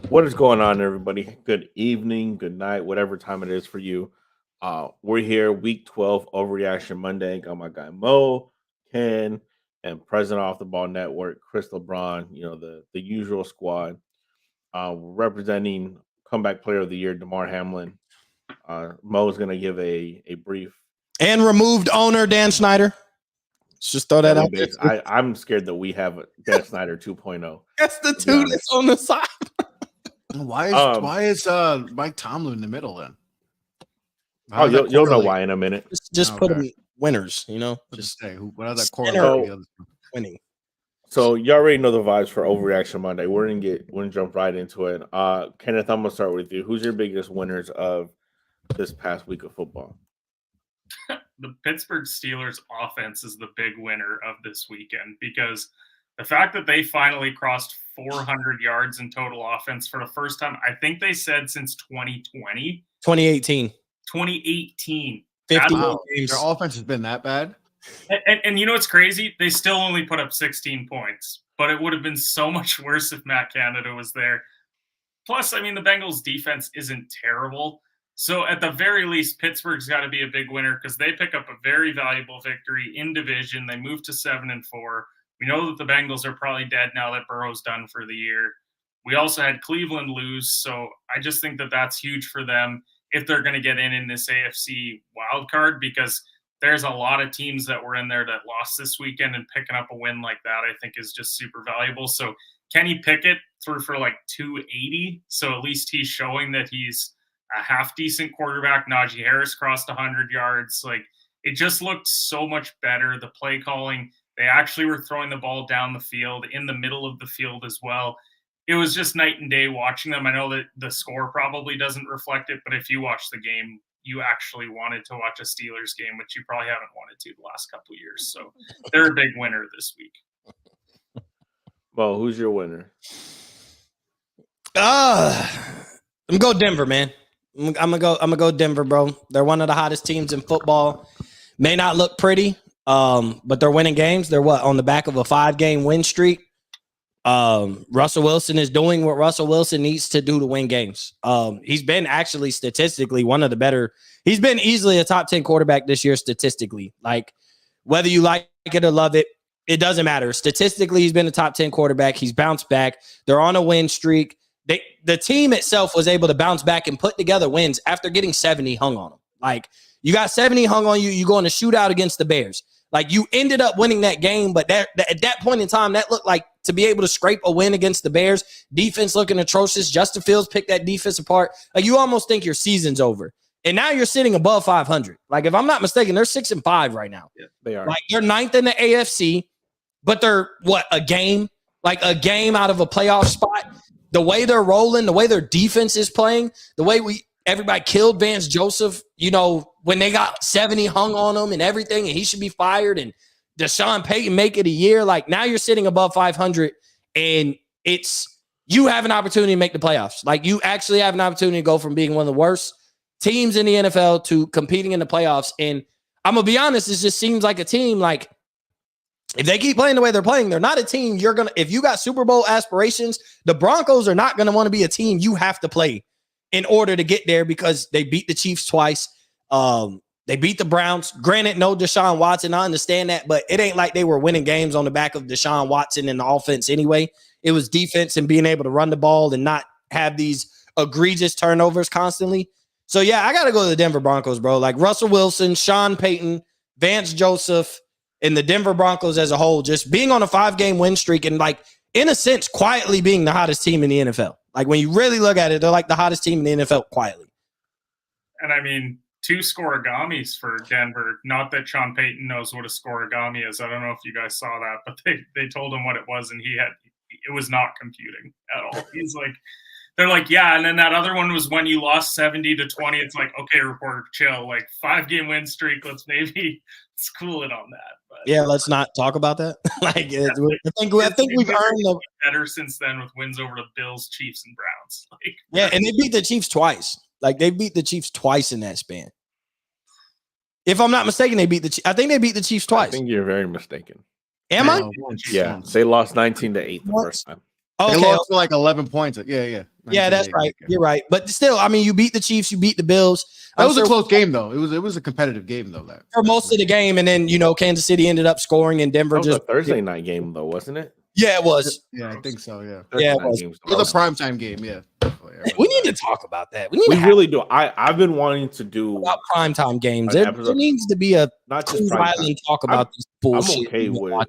What is going on, everybody? Good evening, good night, whatever time it is for you. We're here, week 12, Overreaction Monday. Got my guy Mo, Ken, and President Off the Ball Network, Chris LeBron, the usual squad. We're representing comeback player of the year, DeMar Hamlin. Mo is going to give a brief. And removed owner, Dan Snyder. Let's just throw that out there. I'm scared that we have Dan Snyder 2.0. That's the two that's on the side. Why is Mike Tomlin in the middle then? You'll know why in a minute. Just put them winners, Just say what does that correlate winning. So you already know the vibes for Overreaction Monday. We're gonna jump right into it. Kenneth, I'm gonna start with you. Who's your biggest winners of this past week of football? The Pittsburgh Steelers offense is the big winner of this weekend because the fact that they finally crossed 400 yards in total offense for the first time, I think they said since 2020. 2018. 2018. 50 games. Their offense has been that bad? And you know what's crazy? They still only put up 16 points, but it would have been so much worse if Matt Canada was there. Plus, the Bengals defense isn't terrible. So at the very least, Pittsburgh's got to be a big winner because they pick up a very valuable victory in division. They move to 7-4. We know that the Bengals are probably dead now that Burrow's done for the year. We also had Cleveland lose, so I just think that that's huge for them if they're going to get in this AFC wild card because there's a lot of teams that were in there that lost this weekend, and picking up a win like that I think is just super valuable. So Kenny Pickett threw for like 280, so at least he's showing that he's a half-decent quarterback. Najee Harris crossed 100 yards. It just looked so much better. The play calling, they actually were throwing the ball down the field, in the middle of the field as well. It was just night and day watching them. I know that the score probably doesn't reflect it, but if you watch the game, you actually wanted to watch a Steelers game, which you probably haven't wanted to the last couple of years. So they're a big winner this week. Well, who's your winner? I'm gonna go Denver, man. I'm gonna go Denver, bro. They're one of the hottest teams in football. May not look pretty, but they're winning games. They're on the back of a 5-game win streak. Russell Wilson is doing what Russell Wilson needs to do to win games. He's been actually statistically one of the better. He's been easily a top 10 quarterback this year statistically. Whether you like it or love it, it doesn't matter. Statistically, he's been a top 10 quarterback. He's bounced back. They're on a win streak. The team itself was able to bounce back and put together wins after getting 70 hung on them. You got 70 hung on you. You go in a shootout against the Bears. You ended up winning that game, but at that point in time, that looked like to be able to scrape a win against the Bears. Defense looking atrocious. Justin Fields picked that defense apart. You almost think your season's over. And now you're sitting above 500. If I'm not mistaken, they're 6-5 right now. Yeah, they are. They're 9th in the AFC, but they're a game out of a playoff spot. The way they're rolling, the way their defense is playing, the way everybody killed Vance Joseph, when they got 70 hung on them and everything, and he should be fired, and Deshaun Payton make it a year. Now you're sitting above 500, and you have an opportunity to make the playoffs. You actually have an opportunity to go from being one of the worst teams in the NFL to competing in the playoffs. And I'm going to be honest, it just seems like a team, if they keep playing the way they're playing, they're not a team if you got Super Bowl aspirations, the Broncos are not going to want to be a team you have to play in order to get there because they beat the Chiefs twice. They beat the Browns. Granted, no Deshaun Watson. I understand that, but it ain't like they were winning games on the back of Deshaun Watson and the offense anyway. It was defense and being able to run the ball and not have these egregious turnovers constantly. So, yeah, I got to go to the Denver Broncos, bro. Russell Wilson, Sean Payton, Vance Joseph, and the Denver Broncos as a whole, just being on a 5-game win streak and, in a sense, quietly being the hottest team in the NFL. When you really look at it, they're the hottest team in the NFL quietly. And 2 scoregamis for Denver. Not that Sean Payton knows what a scoregami is. I don't know if you guys saw that, but they told him what it was, and it was not computing at all. He's they're yeah. And then that other one was when you lost 70-20. It's okay, reporter, chill. 5-game win streak. Let's cool it on that. But yeah, let's not talk about that. I think we've earned the better since then with wins over the Bills, Chiefs, and Browns. Yeah, and they beat the Chiefs twice. They beat the Chiefs twice in that span. If I'm not mistaken, I think they beat the Chiefs twice. I think you're very mistaken. Am I? Yeah, they lost 19-8 the first time. Okay. They lost for 11 points. Yeah. Yeah, that's right. You're right. But still, I mean, you beat the Chiefs, you beat the Bills. That was a close game, though. It was a competitive game, though. That for most of the game, and then Kansas City ended up scoring, and Denver That was a Thursday night game, though, wasn't it? Yeah, it was. Yeah, I think so. Yeah, Yeah, it was. it was a primetime game. Yeah, We need to talk about that. We really do. I've been wanting to do about primetime games. There needs to be a not just Cool Island talk about this bullshit. I'm okay with.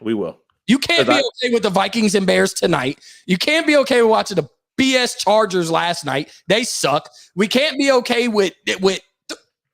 We will. You can't be okay with the Vikings and Bears tonight. You can't be okay with watching the BS Chargers last night. They suck. We can't be okay with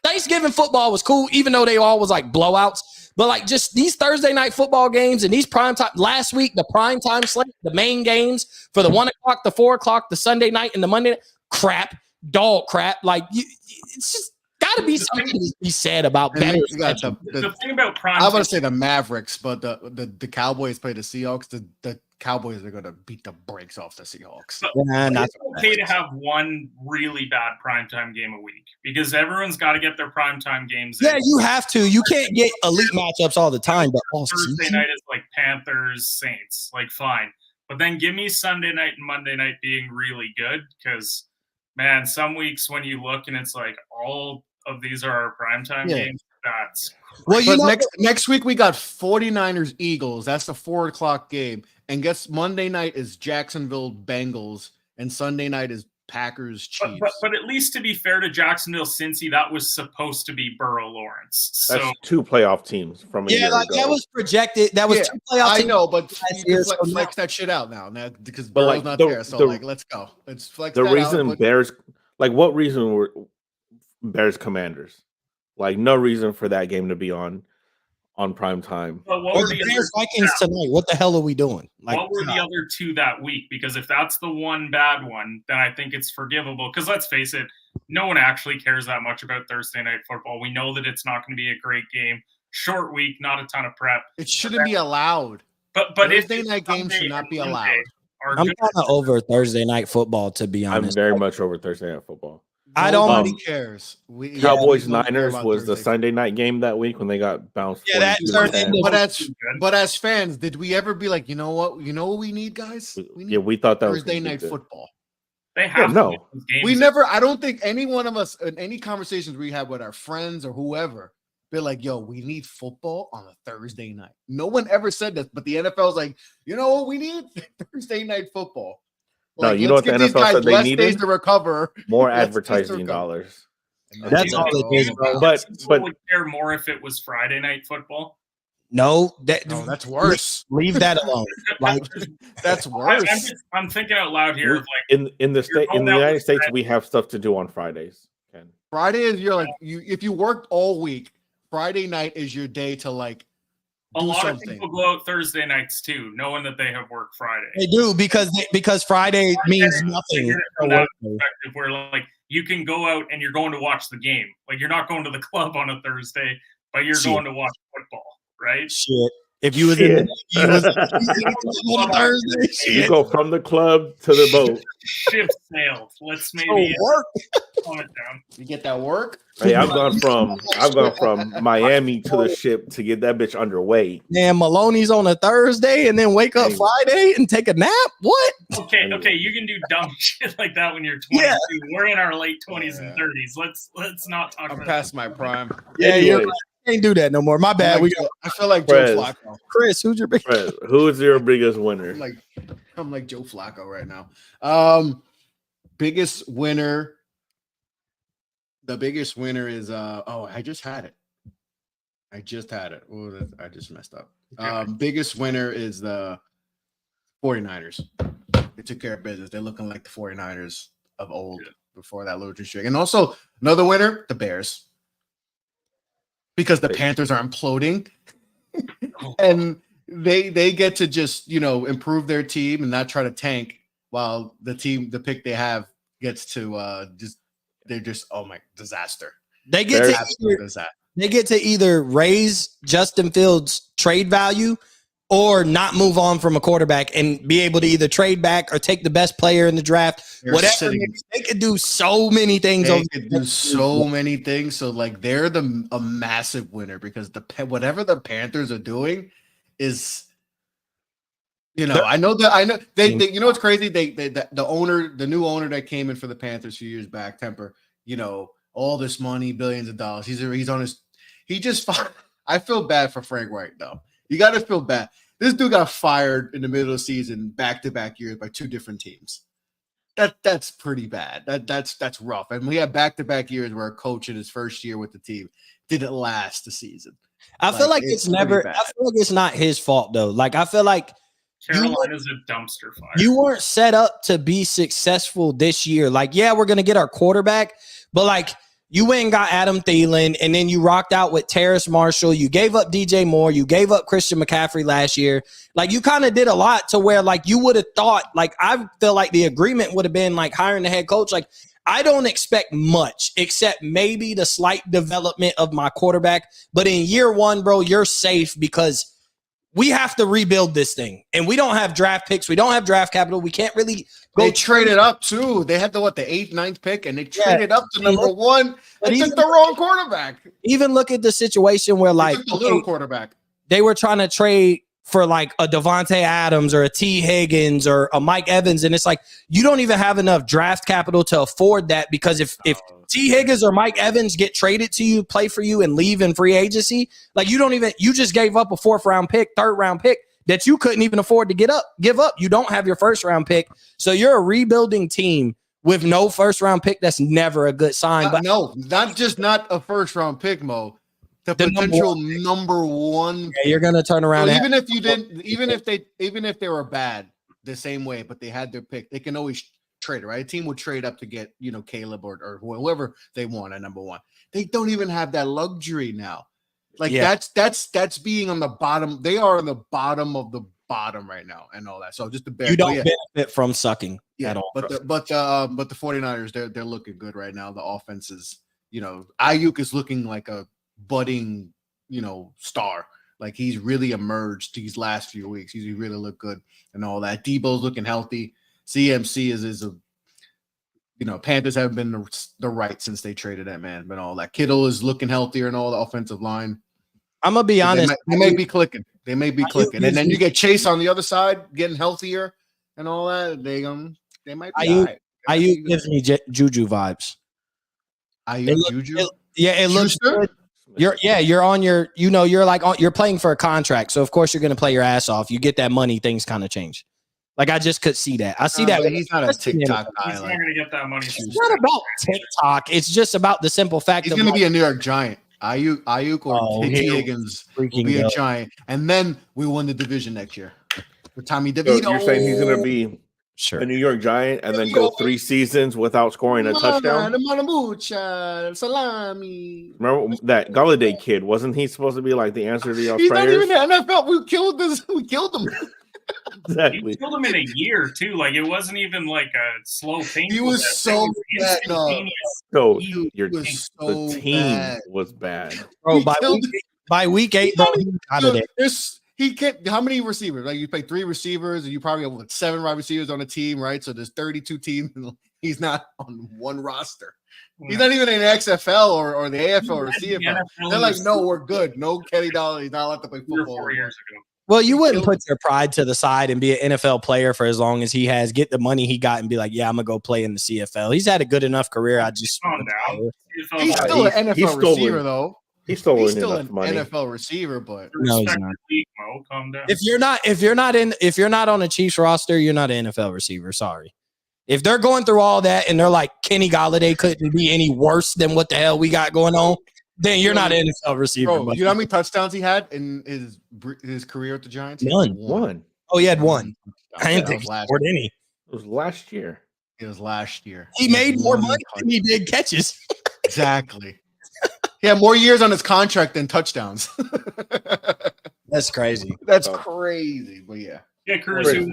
Thanksgiving football was cool, even though they all was like blowouts. But like just these Thursday night football games and these primetime last week, the primetime slate, the main games for the 1 o'clock, the 4 o'clock, the Sunday night, and the Monday night, crap, dog crap. Like it's just got to be something to be said about better. The thing about prime, I was going to say the Mavericks, but the Cowboys play the Seahawks. The Cowboys are going to beat the brakes off the Seahawks. It's okay to have one really bad primetime game a week because everyone's got to get their primetime games. Yeah, you have to. You can't get elite matchups all the time. But Thursday night is like Panthers, Saints, like fine. But then give me Sunday night and Monday night being really good because, man, some weeks when you look and it's like all of these are our primetime games, that's next week we got 49ers Eagles. That's the 4 o'clock game. And guess Monday night is Jacksonville Bengals, and Sunday night is Packers Chiefs. But at least to be fair to Jacksonville, Cincy, that was supposed to be Burrow Lawrence. So that's 2 playoff teams from a year ago. That was projected. That was 2 playoff teams. I know, but you can flex that shit out now because Burrow's not there. So let's go. Let's flex the that reason out, Bears what reason were Bears Commanders? Like no reason for that game to be on prime time. But what were the Bears Vikings tonight? What the hell are we doing? What were the other 2 that week? Because if that's the one bad one, then I think it's forgivable. Because let's face it, no one actually cares that much about Thursday night football. We know that it's not going to be a great game. Short week, not a ton of prep. It shouldn't be allowed. But Thursday night games should not be allowed. I'm kind of over Thursday night football, to be honest. I'm very much over Thursday night football. Nobody cares. Cowboys Niners was the Sunday night game that week when they got bounced. Yeah, that turned into. But as fans, did we ever be like, you know what we need, guys? We thought that Thursday night football. They have no. We never. I don't think any one of us in any conversations we had with our friends or whoever, they're like, "Yo, we need football on a Thursday night." No one ever said this, but the NFL's like, you know what? We need Thursday night football. No, you know what the NFL said they needed? Days to recover. More advertising dollars. That's all it is, bro. But would care more if it was Friday night football. No, that's worse. Leave that alone. Like that's worse. I'm thinking out loud here. Like in the United States, we have stuff to do on Fridays. Ken. Friday is if you worked all week, Friday night is your day to like. A lot of people go out Thursday nights too, knowing that they have work Friday. They do because Friday means nothing. From that perspective, where like you can go out and you're going to watch the game, like you're not going to the club on a Thursday, but you're going to watch football, right? Shit. If you was in Thursday, you go from the club to the boat. Ship sailed. Let's maybe work. Calm it down. You get that work. Hey, I've gone from Miami to the ship to get that bitch underway. Man, Maloney's on a Thursday and then wake up Friday and take a nap. What? Okay, you can do dumb shit like that when you're 22. Yeah. We're in our late 20s and 30s. Let's not talk. I'm past my prime. Yeah, you're can't do that no more. My bad. I feel like Joe Flacco. Chris, who's your biggest? Who's your biggest winner? I'm like Joe Flacco right now. Biggest winner. The biggest winner is I just had it. Oh, I just messed up. Biggest winner is the 49ers. They took care of business. They're looking like the 49ers of old before that losing streak. And also another winner, the Bears. Because the Panthers are imploding and they get to just, improve their team and not try to tank while the pick they have gets to disaster. They get to either raise Justin Fields' trade value or not move on from a quarterback and be able to either trade back or take the best player in the draft. Whatever. They could do so many things. Many things. So like they're a massive winner because whatever the Panthers are doing is You know, I know they you know what's crazy? The new owner that came in for the Panthers a few years back, Temper, you know, all this money, billions of dollars. He's on his I feel bad for Frank Wright though. You got to feel bad. This dude got fired in the middle of the season, back-to-back years by two different teams. That's pretty bad. That's rough. And we have back-to-back years where a coach in his first year with the team didn't last the season. I feel like it's it's never. pretty I bad. feel like it's not his fault though. Like I feel like Carolina's a dumpster fire. you weren't set up to be successful this year. Like, yeah, we're gonna get our quarterback, but like you went and got Adam Thielen, and then you rocked out with Terrace Marshall. You gave up DJ Moore. You gave up Christian McCaffrey last year. Like you kind of did a lot to where like you would have thought. Like I feel like the agreement would have been like hiring the head coach. Like I don't expect much except maybe the slight development of my quarterback. But in year one, bro, you're safe because we have to rebuild this thing. And we don't have draft picks. We don't have draft capital. We can't really go They traded up too. They had the 8th, 9th pick, and they traded up to I mean, number one. but They even- took the wrong quarterback. even look at the situation where They like took the little quarterback. they were trying to trade for like a Devontae Adams or a T. Higgins or a Mike Evans. And it's like, you don't even have enough draft capital to afford that because if T. Higgins or Mike Evans get traded to you, play for you and leave in free agency, like you just gave up a 4th round pick, 3rd round pick that you couldn't even afford to give up. You don't have your 1st round pick. So you're a rebuilding team with no 1st round pick. That's never a good sign. But No, not a 1st round pick, Mo. The The number potential number one. yeah, you're going to turn around. So and even if you didn't, even if they were bad the same way, but they had their pick, they can always trade it, right? A team would trade up to get, Caleb or whoever they want at number one. They don't even have that luxury now. Like Yeah. that's being on the bottom. They are on the bottom of the bottom right now and all that. So just the you don't benefit from sucking at all. But the 49ers, they're looking good right now. The offense is, Ayuk is looking like a budding, star. Like he's really emerged these last few weeks. He's really looked good and all that. Debo's looking healthy. CMC is a Panthers haven't been the right since they traded that man, but all that. Kittle is looking healthier and all the offensive line. I'm gonna be honest. They may be clicking. They may be clicking. And then you get Chase on the other side getting healthier and all that. They might be all right. Ayuk gives me Juju vibes. Ayuk, Juju? It looks Schuster? good. You're on your, you're playing for a contract. So of course you're going to play your ass off. You get that money, things kind of change. Like I just could see that. I see that. He's not a TikTok guy. He's not going to get that money. It's not about TikTok. It's just about the simple fact He's of going to be a New York Giant. Ayuk or T. Higgins will be a Giant. And then we win the division next year. With Tommy So DeVito. you're saying he's going to be sure. a New York Giant and then go 3 seasons without scoring a touchdown? Salami. Remember that Galladay kid? Wasn't he supposed to be like the answer to y'all's He's not prayers? even the NFL. We killed him. Exactly. He killed him in a year too. Like it wasn't even like a slow thing. He was so bad. No. So He was so the team bad. was bad. Bro, He by killed week 8, bro, he's out of there. He can't. How many receivers? Like you play 3 receivers, and you probably have 7 wide receivers on the team, right? So there's 32 teams, and he's not on one roster. He's not even in the XFL or the AFL or CFL. They're like, no, we're good. No Kenny Dollar. He's not allowed to play 3 or football. 4 years ago. Well, you wouldn't put your pride to the side and be an NFL player for as long as he has, get the money he got and be like, yeah, I'm going to go play in the CFL. He's had a good enough career. I just Calm down. He's still an NFL receiver, though. He's still He's winning still enough an money. NFL receiver, but No, he's Respect not. the league, Mo. Calm down. If you're not on a Chiefs roster, you're not an NFL receiver. Sorry. If they're going through all that and they're like Kenny Galladay couldn't be any worse than what the hell we got going on, then you're not an NFL receiver. bro, buddy. you know how many touchdowns he had in his career at the Giants? None. One. Oh, he had one. I didn't That think was he last scored any. It was last year. It was last year. He made more One money than he did catches. Exactly. He had more years on his contract than touchdowns. That's crazy. That's Oh. crazy, but yeah. Yeah, Cruz. Chris,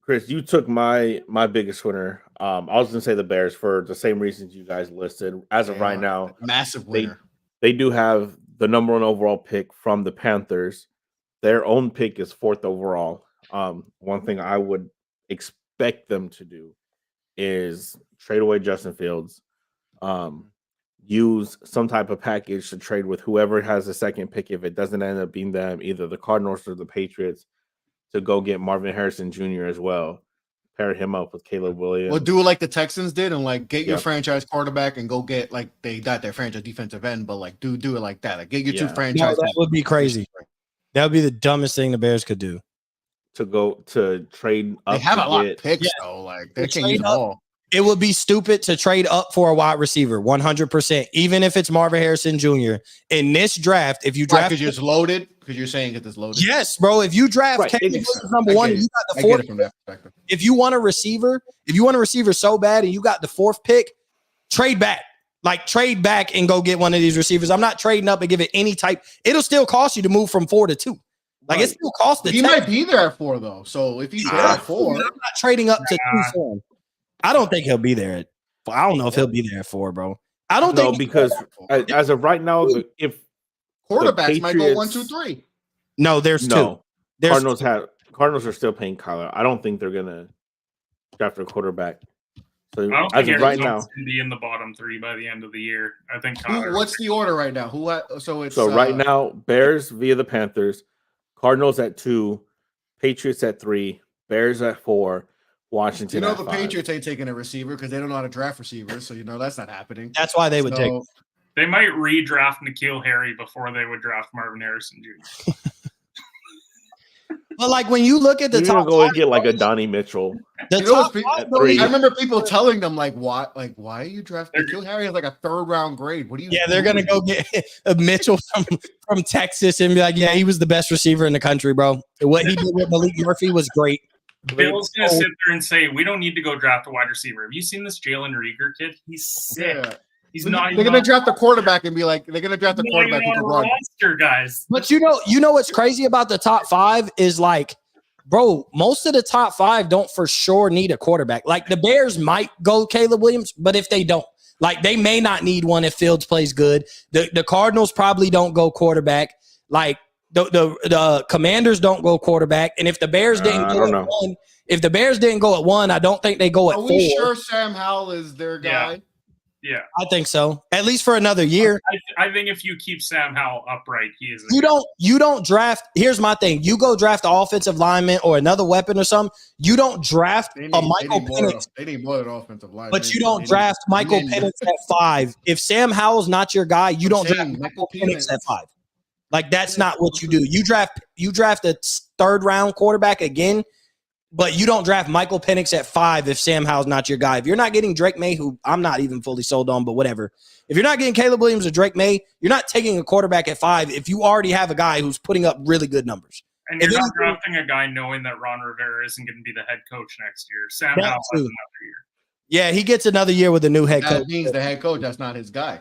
Chris, you took my biggest winner. I was gonna say the Bears for the same reasons you guys listed. As of right now, Massive winner. they do have the number 1 overall pick from the Panthers. Their own pick is 4th overall. One thing I would expect them to do is trade away Justin Fields, use some type of package to trade with whoever has the second pick. If it doesn't end up being them, either the Cardinals or the Patriots, to go get Marvin Harrison Jr. as well. Pair him up with Caleb Williams. Well, do it like the Texans did, and like get your Yep. franchise quarterback and go get like they got their franchise defensive end, but like do it like that. Like get your two Yeah. franchise. No, that would be crazy. That would be the dumbest thing the Bears could do. to go to trade up. They have to a lot get- of picks Yeah. though. Like they They can trade use them up. all. It would be stupid to trade up for a wide receiver, 100%. Even if it's Marvin Harrison Jr. in this draft, if you draft, Because you're just loaded. Because you're saying it is loaded. yes, bro. If you draft Right, Caleb it's- Williams number I one, get and you it. got the I get fourth. it from that perspective. If you want a receiver so bad, and you got the fourth pick, trade back. Like trade back and go get one of these receivers. I'm not trading up and give it any type. It'll still cost you to move from 4 to 2. Like it Right. still costs the He tech. might be there at 4 though. So if he's there at 4, I'm not trading up to 2 for him. I don't think he'll be there. I don't know if he'll be there at 4, bro. I don't No, think because as of right now, if quarterbacks might go Patriots- 1, 2, 3. no, there's two. no, There's Cardinals are still paying Kyler. I don't think they're gonna draft a quarterback. So I don't as think of right Arizona's now, going to be in the bottom 3 by the end of the year. I think Who, Connor. what's the order right now? Who? So it's right now, Bears via the Panthers, Cardinals at 2, Patriots at 3, Bears at 4, Washington. You know at the 5. Patriots ain't taking a receiver because they don't know how to draft receivers. So you know that's not happening. that's why they would take. So, They might redraft N'Keal Harry before they would draft Marvin Harrison Jr. But like when you look at the You're top gonna go and five, get like a Donnie Mitchell. the You know top what's five, at though, 3. I remember people telling them like, why are you drafting? They're- Kill Harry has like a 3rd round grade. What do you? yeah, they're gonna go get a Mitchell from Texas and be like, yeah, he was the best receiver in the country, bro. What he did with Malik Murphy was great. Bill's going to sit there and say, we don't need to go draft a wide receiver. Have you seen this Jalen Rieger kid? He's sick. Yeah. He's not They're even gonna on- draft the quarterback and be like, they're gonna draft the not even quarterback who on can a run. roster, guys. But you know what's crazy about the top 5 is like, bro, most of the top 5 don't for sure need a quarterback. Like the Bears might go Caleb Williams, but if they don't, like they may not need one if Fields plays good. The Cardinals probably don't go quarterback. Like the Commanders don't go quarterback. And if the Bears didn't I go don't at know. 1, if the Bears didn't go at 1, I don't think they go at Are 4. we sure Sam Howell is their guy? Yeah. I think so. At least for another year. I think if you keep Sam Howell upright, he is. You don't draft. Here's my thing. You go draft an offensive lineman or another weapon or something. You don't draft They a need, Michael they need more, Penix, they need more than offensive line. but you don't draft Michael Penix at 5. If Sam Howell's not your guy, you don't draft Michael Penix at 5. Like that's not what you do. You draft a 3rd round quarterback again, but you don't draft Michael Penix at 5 if Sam Howell's not your guy. If you're not getting Drake May, who I'm not even fully sold on, but whatever. If you're not getting Caleb Williams or Drake May, you're not taking a quarterback at 5 if you already have a guy who's putting up really good numbers. And if you're not anything- drafting a guy knowing that Ron Rivera isn't going to be the head coach next year. Sam That Howell has too. another year. Yeah, he gets another year with a new head That coach. means the head coach, that's not his guy.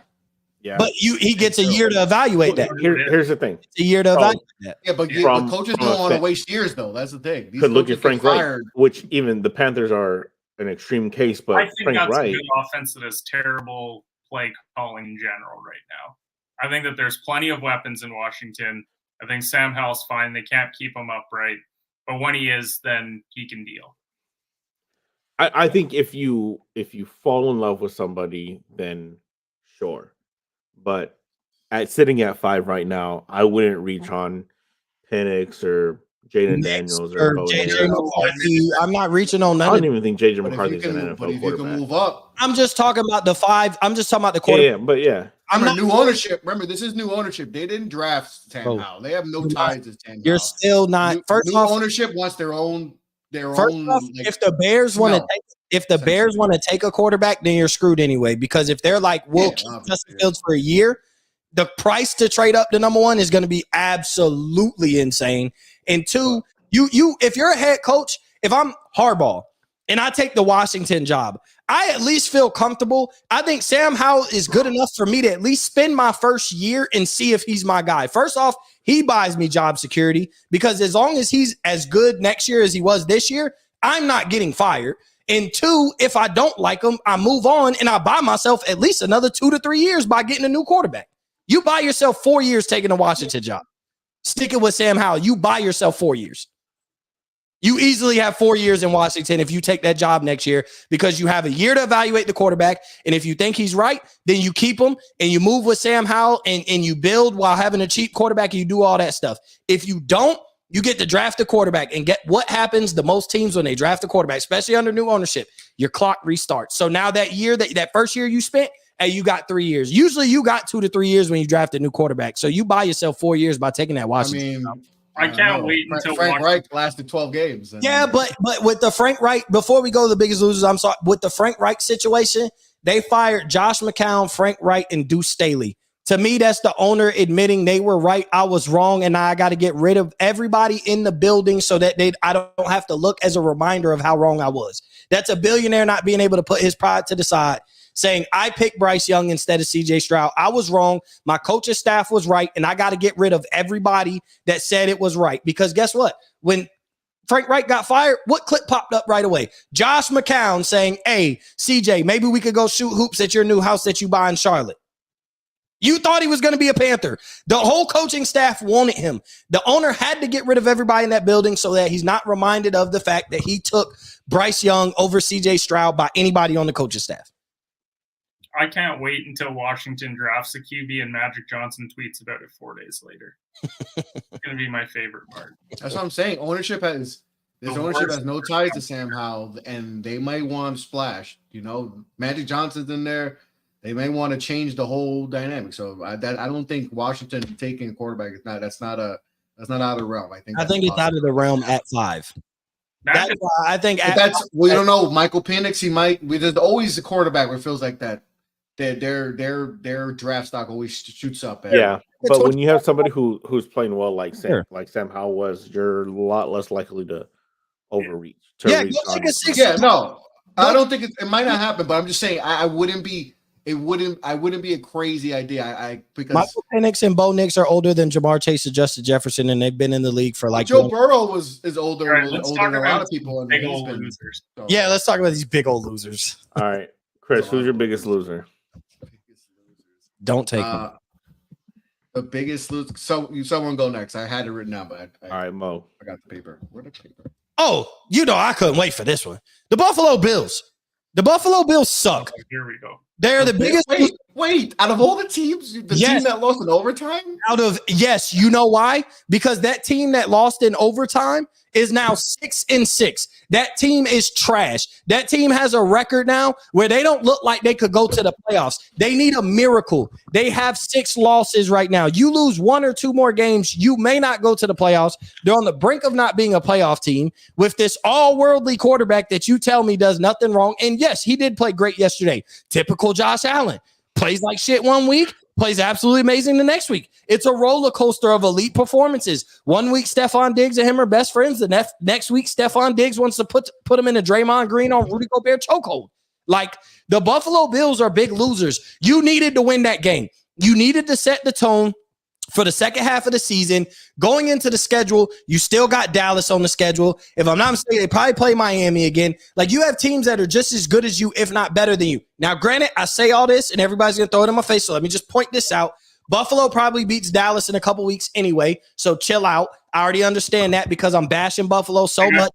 Yeah. But he gets a year to evaluate that. Here's the thing. A year to Bro, evaluate that. Yeah, but From- coaches from don't a want to fan- waste years though. That's the thing. These Could look coaches at Frank get Wright, fired. which even the Panthers are an extreme case, but I think Frank that's a Wright. good offense that has terrible play calling in general right now. I think that there's plenty of weapons in Washington. I think Sam Howell's fine. They can't keep him upright. But when he is, then he can deal. I think if you fall in love with somebody, then sure. But sitting at 5 right now, I wouldn't reach on Penix or Jaden Daniels Or or JJ Bo. McCarthy. I'm not reaching on I none of don't even think JJ But if McCarthy's you an can, NFL but if you can quarterback. move up, I'm just talking about the 5. I'm just talking about the Yeah, quarterback. yeah, but yeah. I'm remember not new ownership. Remember, this is new ownership. They didn't draft Sam Bro, Howell. They have no you're ties to Sam You're Howell. still not. First New off, ownership wants their own. First off, like, if the Bears want to smell. take, if the Bears want to take a quarterback, then you're screwed anyway. Because if they're like, we'll Yeah, keep obviously, Justin yeah. Fields for a year, the price to trade up to number 1 is going to be absolutely insane. And 2, you if you're a head coach, if I'm Harbaugh and I take the Washington job, I at least feel comfortable. I think Sam Howell is good enough for me to at least spend my first year and see if he's my guy. First off, he buys me job security because as long as he's as good next year as he was this year, I'm not getting fired. And 2, if I don't like him, I move on and I buy myself at least another 2 to 3 years by getting a new quarterback. You buy yourself 4 years taking a Washington job. Sticking with Sam Howell, you buy yourself 4 years. You easily have 4 years in Washington if you take that job next year because you have a year to evaluate the quarterback. And if you think he's right, then you keep him and you move with Sam Howell and you build while having a cheap quarterback and you do all that stuff. If you don't, You get to draft a quarterback, and get what happens the most teams when they draft a quarterback, especially under new ownership, your clock restarts. So now that first year you spent, hey, you got 3 years. Usually you got 2 to 3 years when you draft a new quarterback. So you buy yourself 4 years by taking that Washington. I can't wait until Frank Reich lasted 12 games. Yeah, but with the Frank Reich, before we go to the biggest losers, I'm sorry, with the Frank Reich situation, they fired Josh McCown, Frank Reich, and Deuce Staley. To me, that's the owner admitting they were right, I was wrong, and now I got to get rid of everybody in the building so that I don't have to look as a reminder of how wrong I was. That's a billionaire not being able to put his pride to the side, saying, I picked Bryce Young instead of CJ Stroud. I was wrong. My coaching staff was right, and I got to get rid of everybody that said it was right. Because guess what? When Frank Reich got fired, what clip popped up right away? Josh McCown saying, hey, CJ, maybe we could go shoot hoops at your new house that you buy in Charlotte. You thought he was going to be a Panther. The whole coaching staff wanted him. The owner had to get rid of everybody in that building so that he's not reminded of the fact that he took Bryce Young over CJ Stroud by anybody on the coaching staff. I can't wait until Washington drafts a QB and Magic Johnson tweets about it 4 days later. It's going to be my favorite part. That's what I'm saying. Ownership has no ties to Sam Howell, and they might want to splash. You know, Magic Johnson's in there. They may want to change the whole dynamic. So I don't think Washington taking a quarterback that's not out of the realm. I think it's out of the realm at 5. That's why I think we don't know. Michael Penix, there's always a quarterback where it feels like that. Their draft stock always shoots up. Yeah, but when you have somebody who's playing well like Sam Howell was, you're a lot less likely to overreach. I don't think it might not happen, but I'm just saying I wouldn't be a crazy idea. Because Michael Penix and Bo Nix are older than Jamar Chase and Justin Jefferson, and they've been in the league for like Joe Burrow is older, right, than a lot of people. Big old losers. So. Yeah, let's talk about these big old losers. All right, Chris, who's your biggest loser? Don't take them. The biggest loser. So someone go next. I had it written down, but all right, Mo. I got the paper. Where'd the paper? Oh, I couldn't wait for this one. The Buffalo Bills. The Buffalo Bills suck. Here we go. They're the biggest. Wait! Out of all the teams, the team that lost in overtime. Yes, you know why? Because that team that lost in overtime is now 6-6. That team is trash. That team has a record now where they don't look like they could go to the playoffs. They need a miracle. They have 6 losses right now. You lose 1 or 2 more games, you may not go to the playoffs. They're on the brink of not being a playoff team with this all-worldly quarterback that you tell me does nothing wrong. And yes, he did play great yesterday. Typical Josh Allen. Plays like shit one week, plays absolutely amazing the next week. It's a roller coaster of elite performances. 1 week, Stephon Diggs and him are best friends. The next week, Stephon Diggs wants to put him in a Draymond Green on Rudy Gobert chokehold. Like, the Buffalo Bills are big losers. You needed to win that game. You needed to set the tone for the second half of the season. Going into the schedule, you still got Dallas on the schedule. If I'm not mistaken, they probably play Miami again. Like, you have teams that are just as good as you, if not better than you. Now, granted, I say all this and everybody's going to throw it in my face, so let me just point this out. Buffalo probably beats Dallas in a couple weeks anyway, so chill out. I already understand that because I'm bashing Buffalo so much.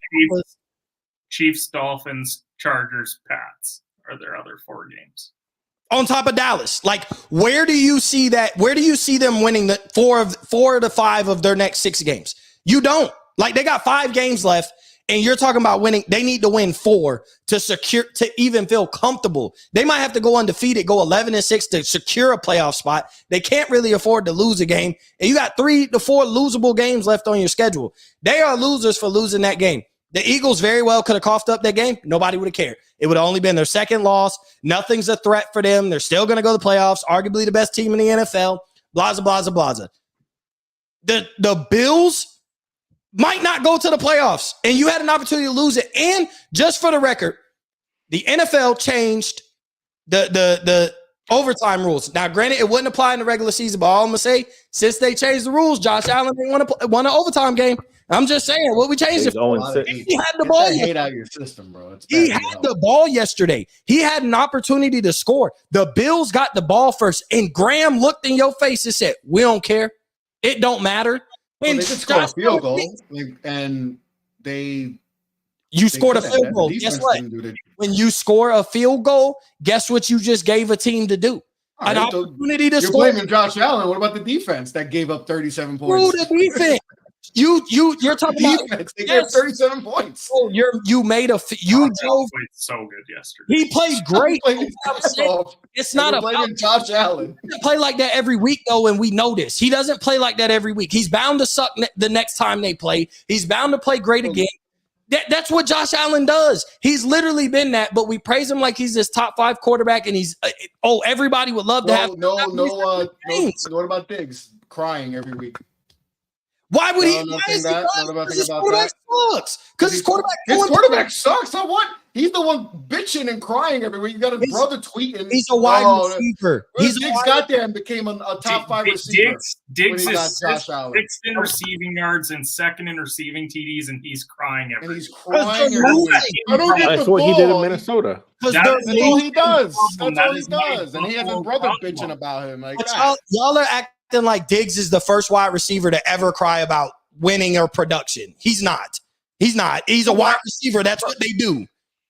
Chiefs, Dolphins, Chargers, Pats are their other 4 games. On top of Dallas. Like, where do you see that? Where do you see them winning the 4 to 5 of their next 6 games? You don't. Like, they got 5 games left, and you're talking about winning. They need to win 4 to even feel comfortable. They might have to go undefeated, go 11-6 to secure a playoff spot. They can't really afford to lose a game. And you got 3 to 4 losable games left on your schedule. They are losers for losing that game. The Eagles very well could have coughed up that game. Nobody would have cared. It would have only been their second loss. Nothing's a threat for them. They're still going to go to the playoffs, arguably the best team in the NFL. Blaza, blaza, blaza. The Bills might not go to the playoffs, and you had an opportunity to lose it. And just for the record, the NFL changed the overtime rules. Now, granted, it wouldn't apply in the regular season, but all I'm going to say, since they changed the rules, Josh Allen didn't want an overtime game. I'm just saying, what we changed it for. He had the ball. Hate out your system, bro. He had the ball yesterday. He had an opportunity to score. The Bills got the ball first, and Graham looked in your face and said, "We don't care. It don't matter." Well, And they did score a field goal, and you scored a field goal. Guess what? When you score a field goal, guess what you just gave a team to do? An opportunity to you're score. You're blaming Josh Allen. What about the defense that gave up 37 points? Screw the defense. You're talking about defense. They yes. gave 37 points. oh, you made a you drove. Played so good yesterday. He played great. Played his ass off. It's And not we're about blaming Josh Allen. he doesn't play like that every week though, and we know this. He doesn't play like that every week. He's bound to suck the next time they play. He's bound to play great again. That's what Josh Allen does. He's literally been that, but we praise him like he's this top 5 quarterback, and he's everybody would love to have. What about Diggs crying every week? Why would he? No, Why is he nothing crying? about Because his that. quarterback sucks. Because his His quarterback sucks. So what? He's the one bitching and crying every week. You got his brother tweeting. He's a wide receiver. Diggs got there and became a top 5 receiver. Diggs when he got is Josh Allen. 6th in receiving yards and 2nd in receiving TDs, and he's crying every And he's week. crying they're every week. losing. I don't get That's the what he did in ball. Minnesota. Because That- they're That's all he does. problem. That's all That he is my does. And he has his Buffalo brother problem. bitching about him. Like But that. y'all are acting like Diggs is the first wide receiver to ever cry about winning or production. He's not. He's not. He's a wide receiver. That's what they do.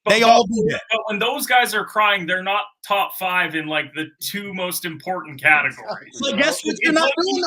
They all do that. But when those guys are crying, they're not top 5 in like the 2 most important categories. So you guess know? what you're It's not like doing?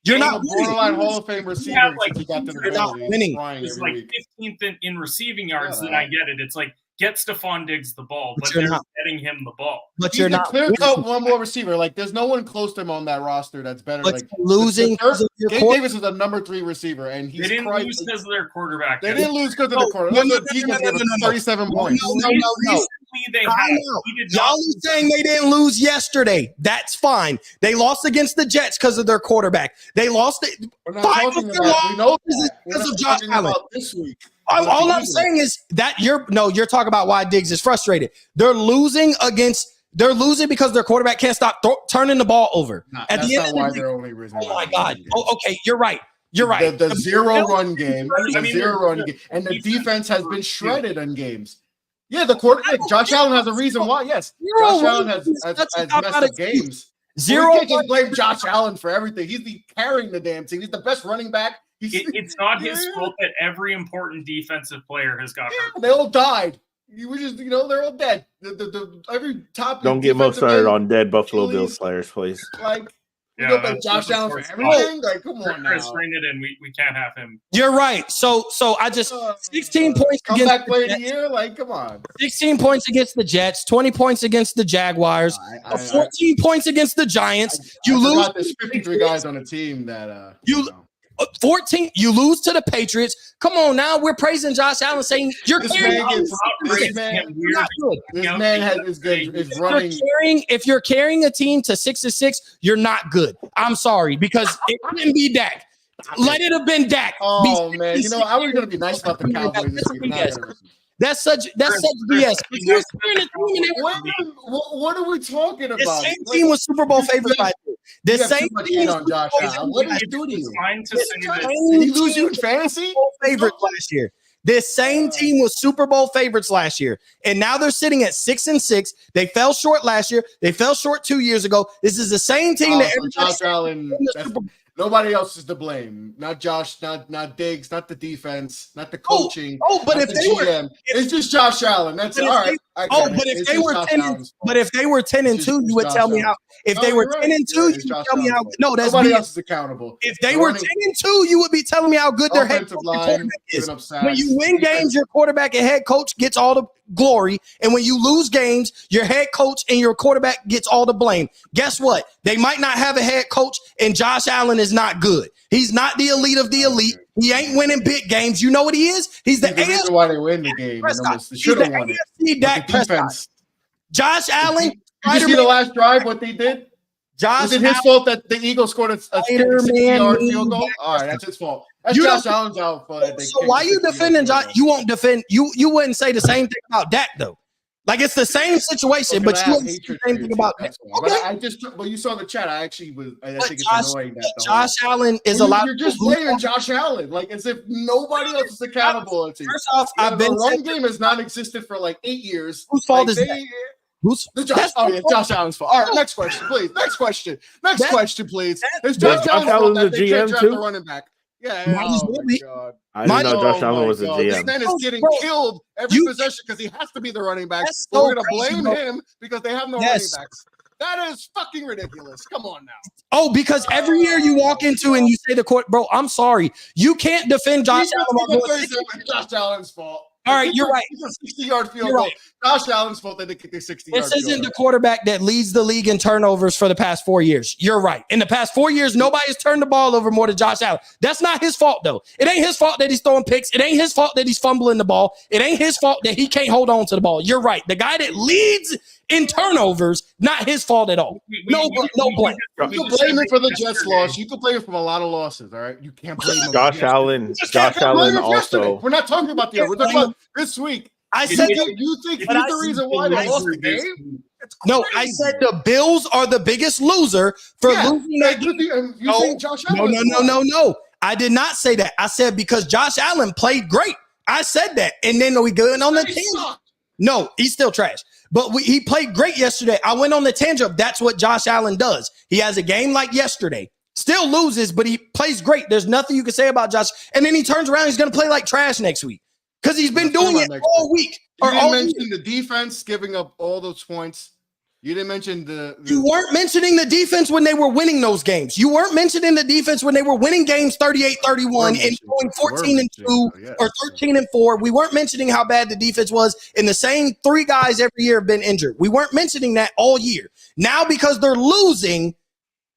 You're not He's a borderline winning. Hall of Fame receiver. have, like, Since he got to the you're not ability. He's winning. crying It's every like week. 15th in receiving yards, Yeah. then I get it. It's like get Stephon Diggs the ball, But but you're they're not. getting him the ball. But He's you're the not clear winning. cut one more receiver. Like there's no one close to him on that roster that's better. But Like losing because of your Gabe quarterback. Davis is a number 3 receiver, and he's They didn't crying. lose because of their quarterback. They didn't lose because of the No, quarterback. no, The defense no, gave no, us no. 37 points. No. Recently, they I had. know. He did Y'all not. are saying they didn't lose yesterday. That's fine. They lost against the Jets because of their quarterback. They lost it. We're not 5 talking of their about. We know losses that. is We're because not of Josh talking Allen. about this week. All I'm saying is that you're talking about why Diggs is frustrated. They're losing because their quarterback can't stop turning the ball over. Nah, At that's the end not of why the day, they're only reason. oh my God. Oh, okay, you're right. You're right. The zero run game, I mean, and the defense has been shredded in games. Yeah, the quarterback. Josh Allen has a reason why. Yes, Josh Allen has messed up games. Zero. We can't just blame Josh Allen for everything. He's carrying the damn team. He's the best running back. It's not his fault that every important defensive player has got hurt. They all died. You were just, they're all dead. Every top. Don't get Mo defensive started end, on dead Buffalo Achilles. Bills players, please. Like, you Yeah, go by that's- Josh that's a Allen for sore spot. everything. Like, come on Chris, now. bring it in. We can't have him. You're right. So I just 16 points Come against back the play of the Jets, year. Like, come on. 16 points against the Jets, 20 points against the Jaguars, 14 points against the Giants. You lose. There's 53 guys on the team that You- 14. You lose to the Patriots. Come on now. We're praising Josh Allen, saying you're This carrying. man gets- This this man- man, You're not good. This man is running. If you're carrying a team to 6-6, you're not good. I'm sorry because it couldn't be Dak. Let it have been Dak. Oh Be man, 66. I was gonna be nice about the Cowboys this week. That's such BS. But you're carrying a team and What are we talking the about? same team was Super Bowl favorites last year. The You have same too much team hate was on Josh Super Bowl Allen. What did favorites he do to you? Fine to say that. Did he lose you in fantasy? favorites last year. This same team was Super Bowl favorites last year, and now they're sitting at 6-6. They fell short last year. They fell short 2 years ago. This is the same team that So everybody Josh Allen. Nobody else is to blame. Not Josh. Not Diggs. Not the defense. Not the coaching. but not if the they were, GM. It's just Josh Allen. That's But it. if All they- right. I oh, get but it. if It's they just were Josh 10, Allen's fault. but if they were 10-2, It's just you would Josh tell me Allen. how. If No, they were you're right. 10-2, You're right. you It's would Josh tell me how. Allen's fault. No, that's Nobody BS. else is accountable. If they were 10-2, you would be telling me how good their head Offensive coach and line quarterback is. giving up sacks. When you win games, your quarterback and head coach gets all the glory, and when you lose games, your head coach and your quarterback gets all the blame. Guess what? They might not have a head coach, and Josh Allen is not good. He's not the elite of the elite. He ain't winning big games. You know what he is? He's the He's the reason AFC why they win the game. Prescott. They He's should the have won it. AFC But Dak the Prescott. defense. Josh Allen. Did you see the Spider-Man- last drive? What they did? Josh Was it his Allen. fault that the Eagles scored a Spider-Man 60-yard move field goal? back. All right, that's his fault. That's You Josh don't- Allen's out for that. So why you defending Josh? You won't defend. You wouldn't say the same thing about Dak though. Like it's the same situation, but you wouldn't say the same thing about Dak. Okay. But you saw the chat. I think it's Josh- annoying that the Josh Allen is whole, allowed. you're just blaming Josh Allen, like as if nobody else is accountable. First off, The I've been run game has not existed for like 8 years. Whose fault Like, is that? Who's Josh Allen's fault. All right, next question, please. Next question, please. It's Josh Josh Allen's Allen's fault the that they can't GM draft too? the running back. Yeah. Might as Oh well my be. God. I didn't know Josh Oh Allen my was a God. This GM. man is getting Bro, killed every you- possession because he has to be the running back. That's But we're so gonna crazy, blame bro. him because they have no Yes. running backs. That is fucking ridiculous. Come on now. Oh, because every year you walk into and you say the court, bro, I'm sorry. You can't defend Josh Allen. Josh Allen's fault. All right, you're right. It's a 60-yard field You're goal. right. Josh Allen's fault that they kicked a 60-yard This field isn't goal. the quarterback that leads the league in turnovers for the past 4 years. You're right. In the past 4 years, nobody has turned the ball over more than Josh Allen. That's not his fault, though. It ain't his fault that he's throwing picks. It ain't his fault that he's fumbling the ball. It ain't his fault that he can't hold on to the ball. You're right. The guy that leads in turnovers, not his fault at all. No blame. You can blame him for the Jets loss. You can blame him for a lot of losses, all right? You can't blame him. Josh Allen. Josh Allen also. We're not talking about the other. We're talking about this week. I said You think he's the reason why they lost the game? no. I said the Bills are the biggest loser for losing that game. You think Josh Allen? No. I did not say that. I said because Josh Allen played great. I said that, and then we going on the team. No, he's still trash. But he played great yesterday. I went on the tangent. That's what Josh Allen does. He has a game like yesterday. Still loses, but he plays great. There's nothing you can say about Josh. And then he turns around. He's going to play like trash next week because he's been doing it all week. You didn't mention the defense giving up all those points. You didn't mention You weren't mentioning the defense when they were winning those games. You weren't mentioning the defense when they were winning games 38-31 and going 14-2 or 13-4. We weren't mentioning how bad the defense was, and the same 3 guys every year have been injured. We weren't mentioning that all year. Now because they're losing,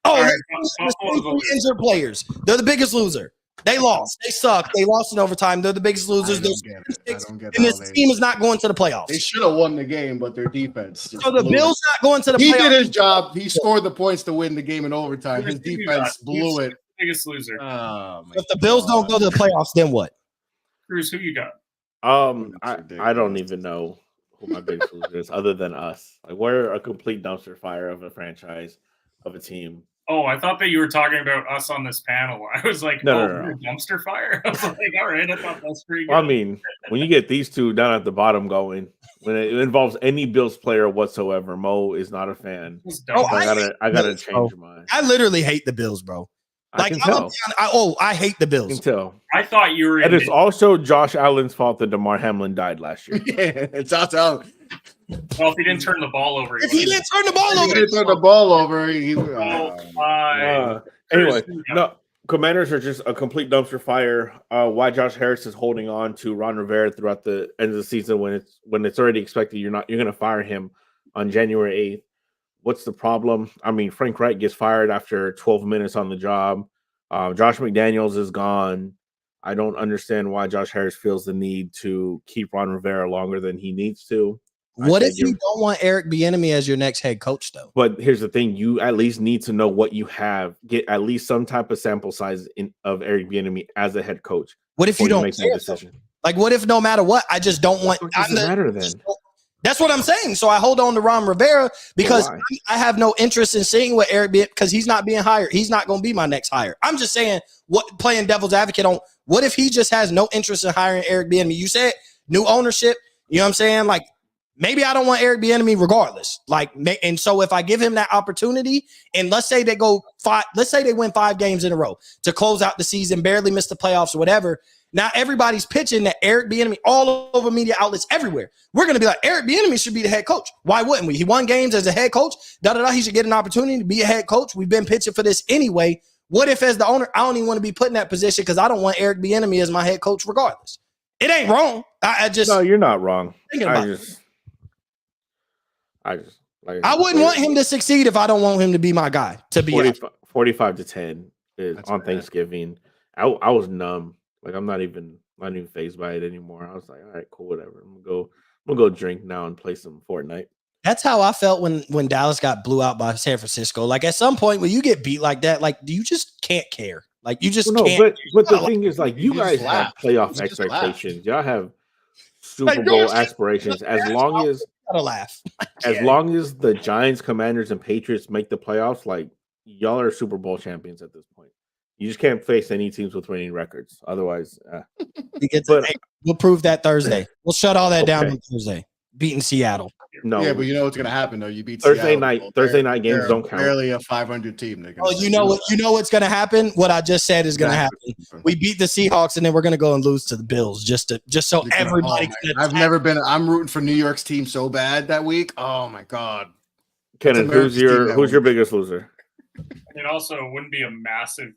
injured players. They're the biggest loser. They lost. They suck. They lost in overtime. They're the biggest losers. And this team is not going to the playoffs. They should have won the game, but their defense. So the Bills not going to the playoffs. He did his job. He scored the points to win the game in overtime. His defense blew it. Biggest loser. If the Bills don't go to the playoffs, then what? Cruz, who you got? I don't even know who my biggest loser is other than us. Like we're a complete dumpster fire of a franchise, of a team. Oh, I thought that you were talking about us on this panel. I was like, No. we're a dumpster fire? I was like, all right, I thought that's pretty good. Well, I mean, when you get these two down at the bottom going, when it involves any Bills player whatsoever, Mo is not a fan. Oh, I gotta change mine. I literally hate the Bills, bro. I can tell. I hate the I Bills. can tell. I thought you were. And it's also Josh Allen's fault that DeMar Hamlin died last year. Yeah, it's Josh Allen. Well, if he didn't turn the ball over, If he didn't turn the ball He over, didn't turn the ball over. Anyway, no. Commanders are just a complete dumpster fire. Why Josh Harris is holding on to Ron Rivera throughout the end of the season when it's already expected you're going to fire him on January 8th. What's the problem? I mean, Frank Wright gets fired after 12 minutes on the job. Josh McDaniels is gone. I don't understand why Josh Harris feels the need to keep Ron Rivera longer than he needs to. What if you don't want Eric Bieniemy as your next head coach, though? But here's the thing: you at least need to know what you have. Get at least some type of sample size of Eric Bieniemy as a head coach. What if you don't make that decision? Like, what if no matter what, I just don't want? What does it matter then? That's what I'm saying. So I hold on to Ron Rivera because I have no interest in seeing what Eric because he's not being hired. He's not going to be my next hire. I'm just saying playing devil's advocate on what if he just has no interest in hiring Eric Bieniemy? You said new ownership. You know what I'm saying? Like maybe I don't want Eric Bieniemy regardless. Like, and so if I give him that opportunity, and let's say they win 5 games in a row to close out the season, barely miss the playoffs or whatever. Now everybody's pitching that Eric Bieniemy all over media outlets everywhere. We're going to be like, Eric Bieniemy should be the head coach. Why wouldn't we? He won games as a head coach. He should get an opportunity to be a head coach. We've been pitching for this anyway. What if as the owner, I don't even want to be put in that position because I don't want Eric Bieniemy as my head coach regardless. It ain't wrong. No, you're not wrong. I wouldn't want him to succeed if I don't want him to be my guy. To be 45-10 is on bad. Thanksgiving. I was numb. Like I'm not even fazed by it anymore. I was like, all right, cool, whatever. I'm gonna go drink now and play some Fortnite. That's how I felt when Dallas got blew out by San Francisco. Like at some point when you get beat like that, like you just can't care. Like you just can't. But the thing is, like you guys have playoff expectations. Y'all have Super Bowl aspirations. As long as long as the Giants, Commanders, and Patriots make the playoffs, like y'all are Super Bowl champions at this point. You just can't face any teams with winning records. Otherwise, we'll prove that Thursday. We'll shut all that down on Thursday. Beating Seattle. No, yeah, but you know what's gonna happen though. You beat Thursday Seattle, night. Thursday night games don't count. Barely a 500 team. Oh, you know what's gonna happen. What I just said is gonna happen. We beat the Seahawks, and then we're gonna go and lose to the Bills. Just so everybody. I'm rooting for New York's team so bad that week. Oh my god. Kenan, who's your biggest loser? It also wouldn't be a massive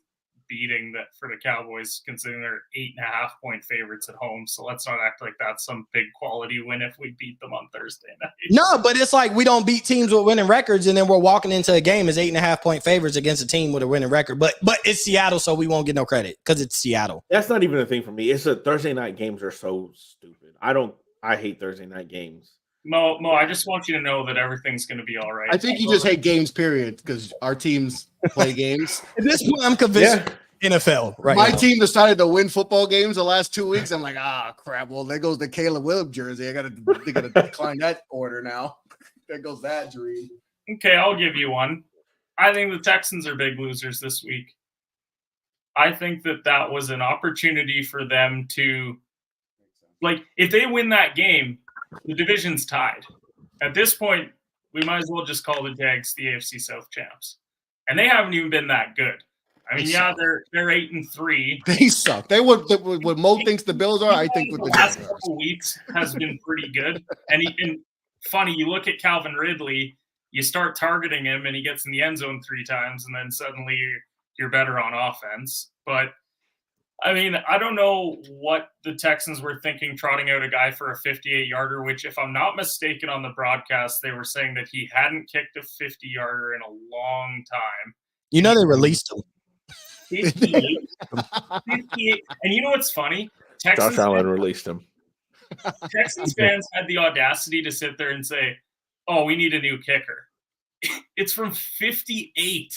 beating that for the Cowboys, considering they're 8.5-point favorites at home. So let's not act like that's some big quality win if we beat them on Thursday night. No, but it's like we don't beat teams with winning records, and then we're walking into a game as 8.5-point favorites against a team with a winning record. But it's Seattle, so we won't get no credit because it's Seattle. That's not even a thing for me. It's a Thursday night games are so stupid. I hate Thursday night games. Mo, I just want you to know that everything's going to be all right. I think you just hate games, period, because our teams play games. At this point, I'm convinced NFL right My now. team decided to win football games the last 2 weeks. I'm like, crap. Well, there goes the Caleb Williams jersey. They gotta decline that order now. There goes that dream. Okay, I'll give you one. I think the Texans are big losers this week. I think that was an opportunity for them to, like, if they win that game, the division's tied. At this point, we might as well just call the Jags the AFC South champs. And they haven't even been that good. I mean, they're 8-3. They suck. They would what Mo thinks the Bills are. I think what the last Jags are. couple weeks has been pretty good. And funny, you look at Calvin Ridley, you start targeting him, and he gets in the end zone 3 times, and then suddenly you're better on offense. But I mean, I don't know what the Texans were thinking trotting out a guy for a 58-yarder, which, if I'm not mistaken on the broadcast, they were saying that he hadn't kicked a 50-yarder in a long time. You know they released him. 58. 58. And you know what's funny? Josh Allen released him. Texans fans had the audacity to sit there and say, "Oh, we need a new kicker." It's from 58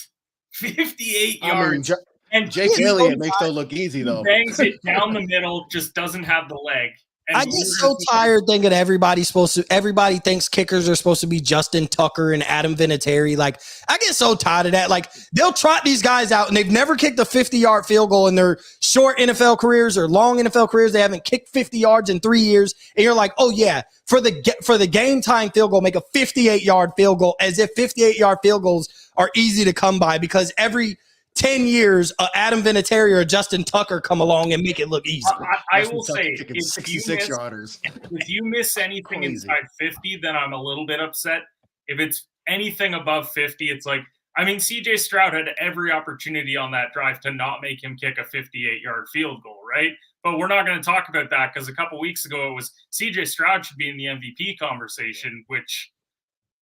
yards. And Jake Elliott makes those look easy, though. Bangs it down the middle, just doesn't have the leg. And I get so tired thinking everybody thinks kickers are supposed to be Justin Tucker and Adam Vinatieri. Like, I get so tired of that. Like, they'll trot these guys out and they've never kicked a 50-yard field goal in their short NFL careers or long NFL careers. They haven't kicked 50 yards in 3 years. And you're like, oh yeah, for the game time field goal, make a 58-yard field goal, as if 58-yard field goals are easy to come by, because every 10 years, Adam Vinatieri or Justin Tucker come along and make it look easy. I will say, if you miss anything inside 50, then I'm a little bit upset. If it's anything above 50, it's like, I mean, CJ Stroud had every opportunity on that drive to not make him kick a 58-yard field goal, right? But we're not going to talk about that, because a couple weeks ago it was CJ Stroud should be in the MVP conversation, which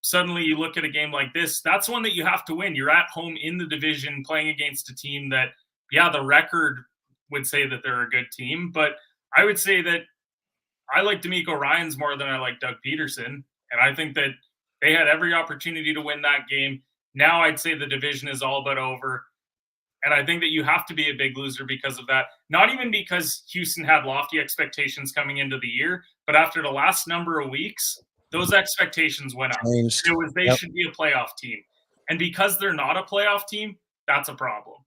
suddenly you look at a game like this, that's one that you have to win. You're at home in the division playing against a team that, the record would say that they're a good team, but I would say that I like DeMeco Ryans more than I like Doug Peterson, and I think that they had every opportunity to win that game. Now I'd say the division is all but over, and I think that you have to be a big loser because of that. Not even because Houston had lofty expectations coming into the year, but after the last number of weeks, those expectations went up. They should be a playoff team. And because they're not a playoff team, that's a problem.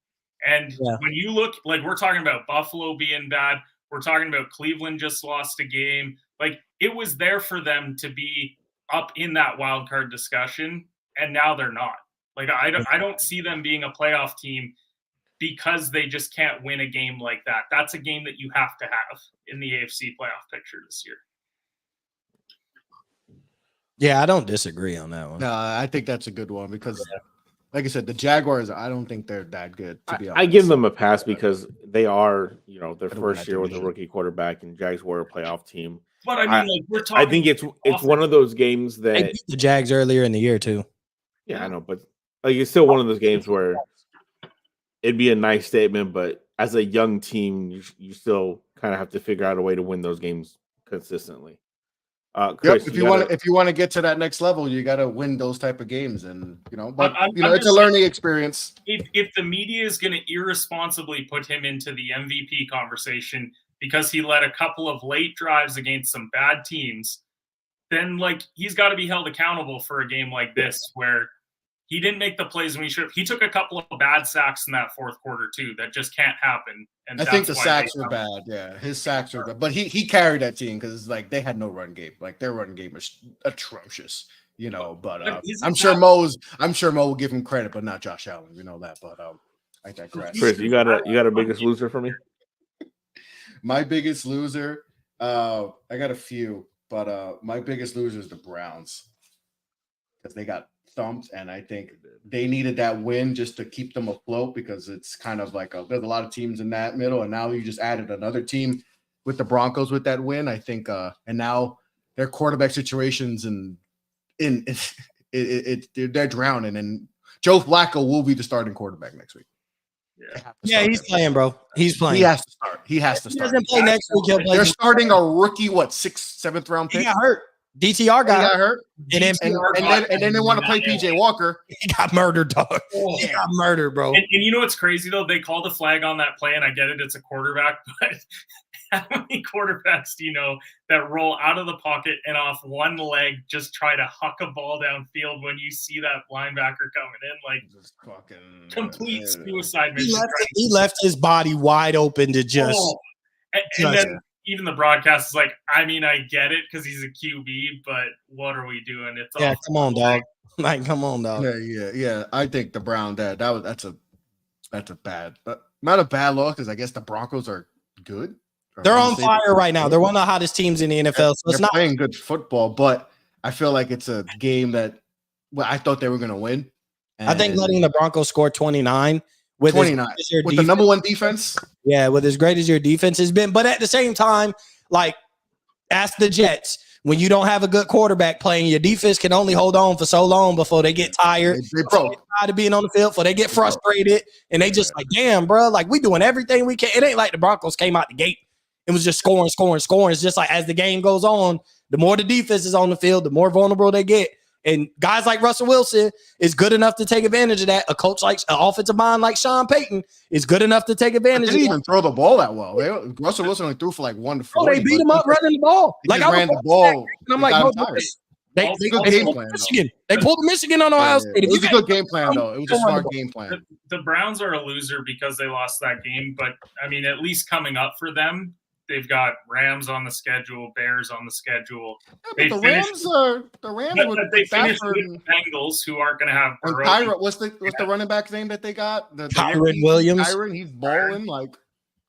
And when you look, like, we're talking about Buffalo being bad, we're talking about Cleveland just lost a game. Like, it was there for them to be up in that wild card discussion, and now they're not. Like, I don't see them being a playoff team because they just can't win a game like that. That's a game that you have to have in the AFC playoff picture this year. Yeah, I don't disagree on that one. No, I think that's a good one because, like I said, the Jaguars, I don't think they're that good, to be honest. I give them a pass because they are, their first year with a rookie quarterback, and Jags were a playoff team. But I mean, we're talking. I think it's one of those games that they beat the Jags earlier in the year too. Yeah, I know, but like, it's still one of those games where it'd be a nice statement, but as a young team, you still kind of have to figure out a way to win those games consistently. Chris, if you want to get to that next level, you got to win those type of games, and it's a learning experience. If the media is going to irresponsibly put him into the MVP conversation because he led a couple of late drives against some bad teams, then like he's got to be held accountable for a game like this where he didn't make the plays when he should have. He took a couple of bad sacks in that fourth quarter too. That just can't happen. And I think the sacks were bad. Yeah, his sacks were bad. But he carried that team because like they had no run game. Like their run game was atrocious. But I'm sure Mo will give him credit, but not Josh Allen. We know that. But I digress. Chris, you got a biggest loser for me? My biggest loser, I got a few, but my biggest loser is the Browns. because they got thumped, and I think they needed that win just to keep them afloat because it's kind of like there's a lot of teams in that middle, and now you just added another team with the Broncos with that win. I think, and now their quarterback situations they're drowning, and Joe Flacco will be the starting quarterback next week. Yeah, he's playing, bro. He's playing. He has to start. He has to He start. doesn't play next week. He'll play. They're starting a rookie, 6th, 7th round He pick. got hurt. DTR He got got hurt. hurt. And then And then they want to play PJ Walker. he got murdered, dog. He got murdered, bro. And you know what's crazy though? They called the flag on that play, and I get it; it's a quarterback. But how many quarterbacks do you know that roll out of the pocket and off one leg just try to huck a ball downfield when you see that linebacker coming in? Like Just fucking complete suicide He mission. left his body wide open to just. Oh. And then even the broadcast is like, I mean, I get it because he's a QB, but what are we doing? It's Yeah, all come on, dog. Like, come on, dog. Yeah. I think the Brown that's a bad, not a bad loss because I guess the Broncos are good. They're on fire right now. They're one of the hottest teams in the NFL. So it's They're not. playing good football, but I feel like it's a game that I thought they were going to win. I think letting the Broncos score 29 with 29 with the number one defense. Yeah, with as great as your defense has been. But at the same time, like, ask the Jets. When you don't have a good quarterback playing, your defense can only hold on for so long before they get tired. They broke. Tired of being on the field, before they get frustrated, and they just like, damn, bro, like we doing everything we can. It ain't like the Broncos came out the gate. It was just scoring. It's just like as the game goes on, the more the defense is on the field, the more vulnerable they get. And guys like Russell Wilson is good enough to take advantage of that. A coach like an offensive mind like Sean Payton is good enough to take advantage They of didn't that. even throw the ball that well. Russell Wilson only threw for like 1 to 4. Oh, they beat him up running the ball. Like I ran the ball. And I'm like, bro, they good game pulled plan, Michigan. They pulled Michigan on Ohio State. It was a good game plan, though. It was a smart game plan. The Browns are a loser because they lost that game, but I mean, at least coming up for them, they've got Rams on the schedule, Bears on the schedule. Yeah, but the Rams with they finished Stafford with the Bengals, who aren't going to have and Burrow. Kyron. What's the running back name that they got? The Kyron Williams. Kyron, he's balling like.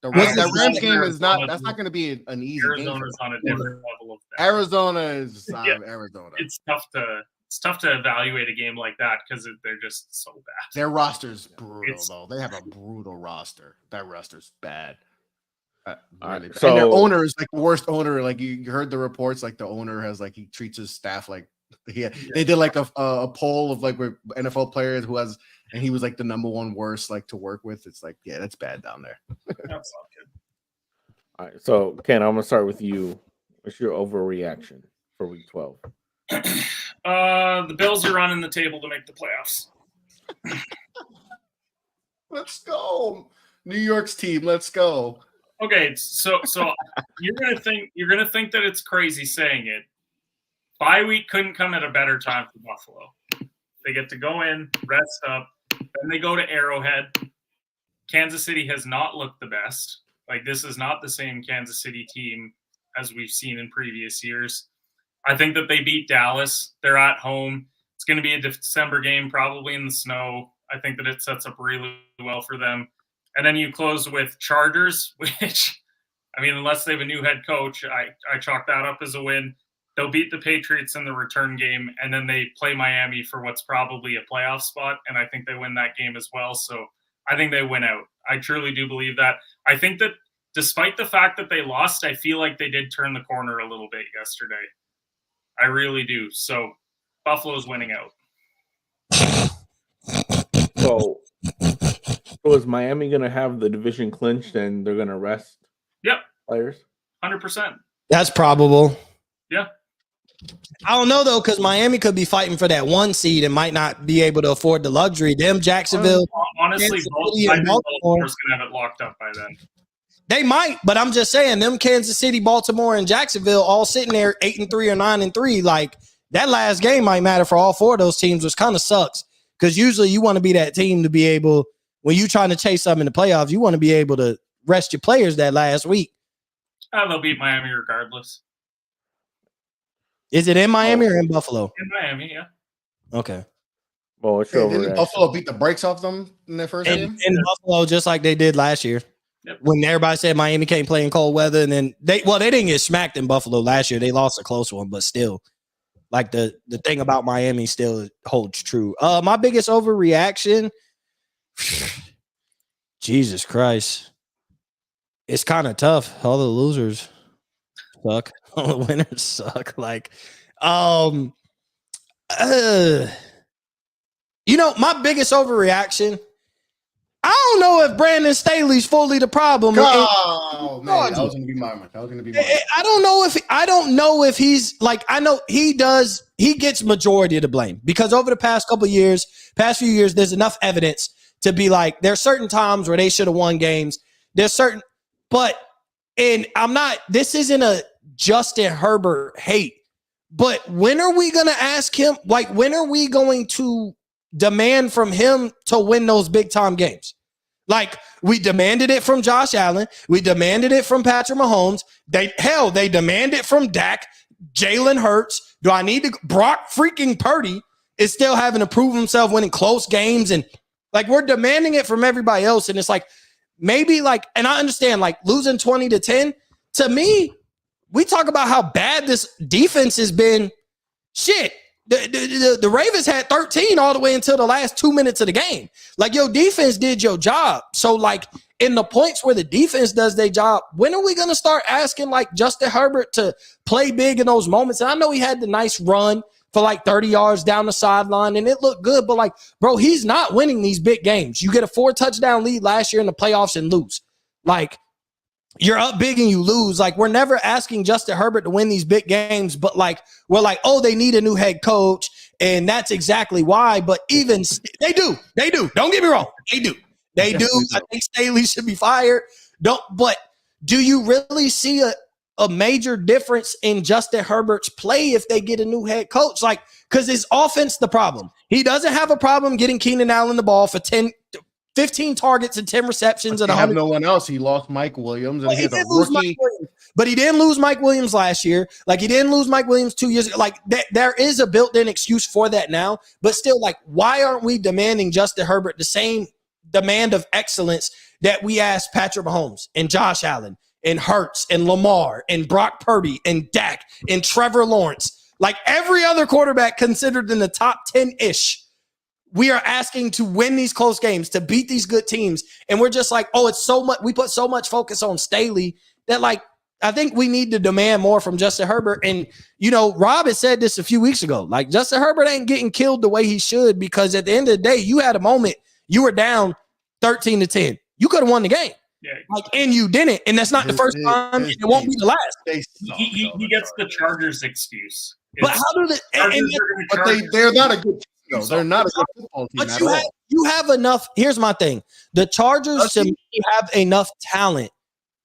What's That his Rams name? game is not. That's not going to be an easy game. Arizona's on a different level of that. Arizona is Yeah. Arizona. It's tough to evaluate a game like that because they're just so bad. Their roster's brutal, though. They have a brutal roster. That roster's bad. All Really right, bad. And their so- owner is like the worst owner. Like you heard the reports, like the owner has like he treats his staff like they did like a poll of like with NFL players who has, and he was like the number one worst like to work with. It's like, yeah, that's bad down there. That's not good. All right, so Ken, I'm gonna start with you. What's your overreaction for Week 12? The Bills are running the table to make the playoffs. Let's go, New York's team. Let's go. Okay, so you're gonna think that it's crazy saying it. Bye week couldn't come at a better time for Buffalo. They get to go in, rest up, then they go to Arrowhead. Kansas City has not looked the best. Like, this is not the same Kansas City team as we've seen in previous years. I think that they beat Dallas. They're at home. It's going to be a December game, probably in the snow. I think that it sets up really well for them. And then you close with Chargers, which, I mean, unless they have a new head coach, I chalk that up as a win. They'll beat the Patriots in the return game, and then they play Miami for what's probably a playoff spot, and I think they win that game as well. So I think they win out. I truly do believe that. I think that despite the fact that they lost, I feel like they did turn the corner a little bit yesterday. I really do. So Buffalo's winning out. So is Miami gonna have the division clinched and they're gonna rest Yep, players? 100%. That's probable. Yeah. I don't know though, because Miami could be fighting for that 1 seed and might not be able to afford the luxury. Them Jacksonville, Honestly, Kansas City and Baltimore's Baltimore. going to have it locked up by then. they might, but I'm just saying, them Kansas City, Baltimore, and Jacksonville all sitting there 8-3 or 9-3. Like, that last game might matter for all 4 of those teams, which kind of sucks. Because usually you want to be that team to be able, when you're trying to chase something in the playoffs, you want to be able to rest your players that last week. They'll beat Miami regardless. Is it in Miami or in Buffalo? In Miami, yeah. Okay. Well, it's Hey, over. didn't Buffalo beat the brakes off them in their first game? In Buffalo, just like they did last year. Yep. When everybody said Miami can't play in cold weather, and then they didn't get smacked in Buffalo last year. They lost a close one, but still. Like the thing about Miami still holds true. My biggest overreaction, Jesus Christ. It's kind of tough. All the losers suck. All the winners suck. Like, my biggest overreaction. I don't know if Brandon Staley's fully the problem. Oh man, that was gonna be mine. I don't know if he's like, I know he does. He gets majority of the blame because over the past few years, there's enough evidence to be like, there's certain times where they should have won games. This isn't a Justin Herbert hate, but when are we going to ask him? Like, when are we going to demand from him to win those big time games? Like, we demanded it from Josh Allen. We demanded it from Patrick Mahomes. They demand it from Dak, Jalen Hurts. Brock freaking Purdy is still having to prove himself winning close games. And like, we're demanding it from everybody else. And it's like, maybe like, and I understand like losing 20-10 to me, we talk about how bad this defense has been. Shit. The Ravens had 13 all the way until the last 2 minutes of the game. Like, your defense did your job. So, like, in the points where the defense does their job, when are we going to start asking, like, Justin Herbert to play big in those moments? And I know he had the nice run for, like, 30 yards down the sideline, and it looked good. But, like, bro, he's not winning these big games. You get a 4-touchdown lead last year in the playoffs and lose. Like, you're up big and you lose. Like, we're never asking Justin Herbert to win these big games, but like, we're like, oh, they need a new head coach. And that's exactly why. But even they do. Don't get me wrong. They do. I think Staley should be fired. But do you really see a major difference in Justin Herbert's play if they get a new head coach? Like, because his offense, the problem. He doesn't have a problem getting Keenan Allen the ball for 15 targets and 10 receptions. And I have no one else. He lost Mike Williams. And he has a rookie. But he didn't lose Mike Williams last year. Like, he didn't lose Mike Williams 2 years ago. Like, there is a built-in excuse for that now. But still, like, why aren't we demanding Justin Herbert the same demand of excellence that we asked Patrick Mahomes and Josh Allen and Hurts and Lamar and Brock Purdy and Dak and Trevor Lawrence? Like, every other quarterback considered in the top 10-ish. We are asking to win these close games, to beat these good teams. And we're just like, oh, it's so much. We put so much focus on Staley that, like, I think we need to demand more from Justin Herbert. And, Rob has said this a few weeks ago. Like, Justin Herbert ain't getting killed the way he should, because at the end of the day, you had a moment, you were down 13-10. You could have won the game. Yeah. And you didn't. And that's not the first time. It won't be the last. He gets the Chargers excuse. But how do they're not a good team. No, they're not a good football team. But you have enough. Here's my thing. The Chargers to me have enough talent.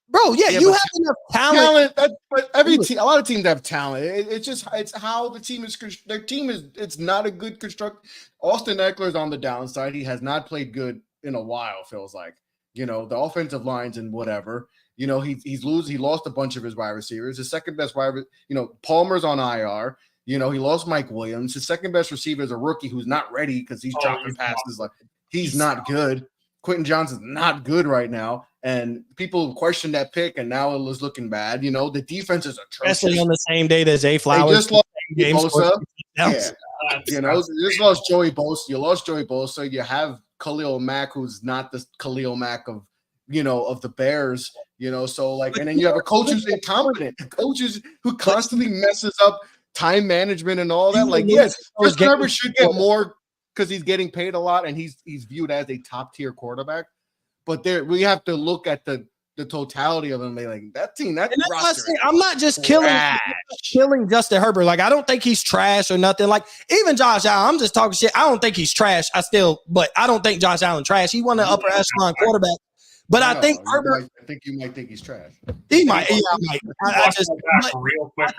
Bro, you have enough talent. But every team, a lot of teams have talent. It's how the team is. Their team is. It's not a good construct. Austin Eckler's on the downside. He has not played good in a while. Feels like the offensive lines and whatever. He's losing. He lost a bunch of his wide receivers. His second best wide. Palmer's on IR. He lost Mike Williams. His second best receiver is a rookie who's not ready because he's dropping passes. Like, he's not good. Quentin Johnson's not good right now. And people question that pick, and now it was looking bad. The defense is atrocious. Especially on the same day that Zay Flowers. They just lost Bosa. You just lost Joey Bosa. You lost Joey Bosa. You have Khalil Mack, who's not the Khalil Mack of the Bears. So like, and then you have a coach who's incompetent, coaches who constantly messes up time management and all that. Like, yes, Justin Herbert should get more because he's getting paid a lot and he's viewed as a top tier quarterback. But we have to look at the totality of him. Like, that team, I'm not just killing Justin Herbert. Like, I don't think he's trash or nothing. Like, even Josh Allen, I'm just talking shit. I don't think he's trash. But I don't think Josh Allen trash. He won an upper echelon quarterback. But I think Herbert. I think you might think he's trash. He might. Yeah, I just real quick.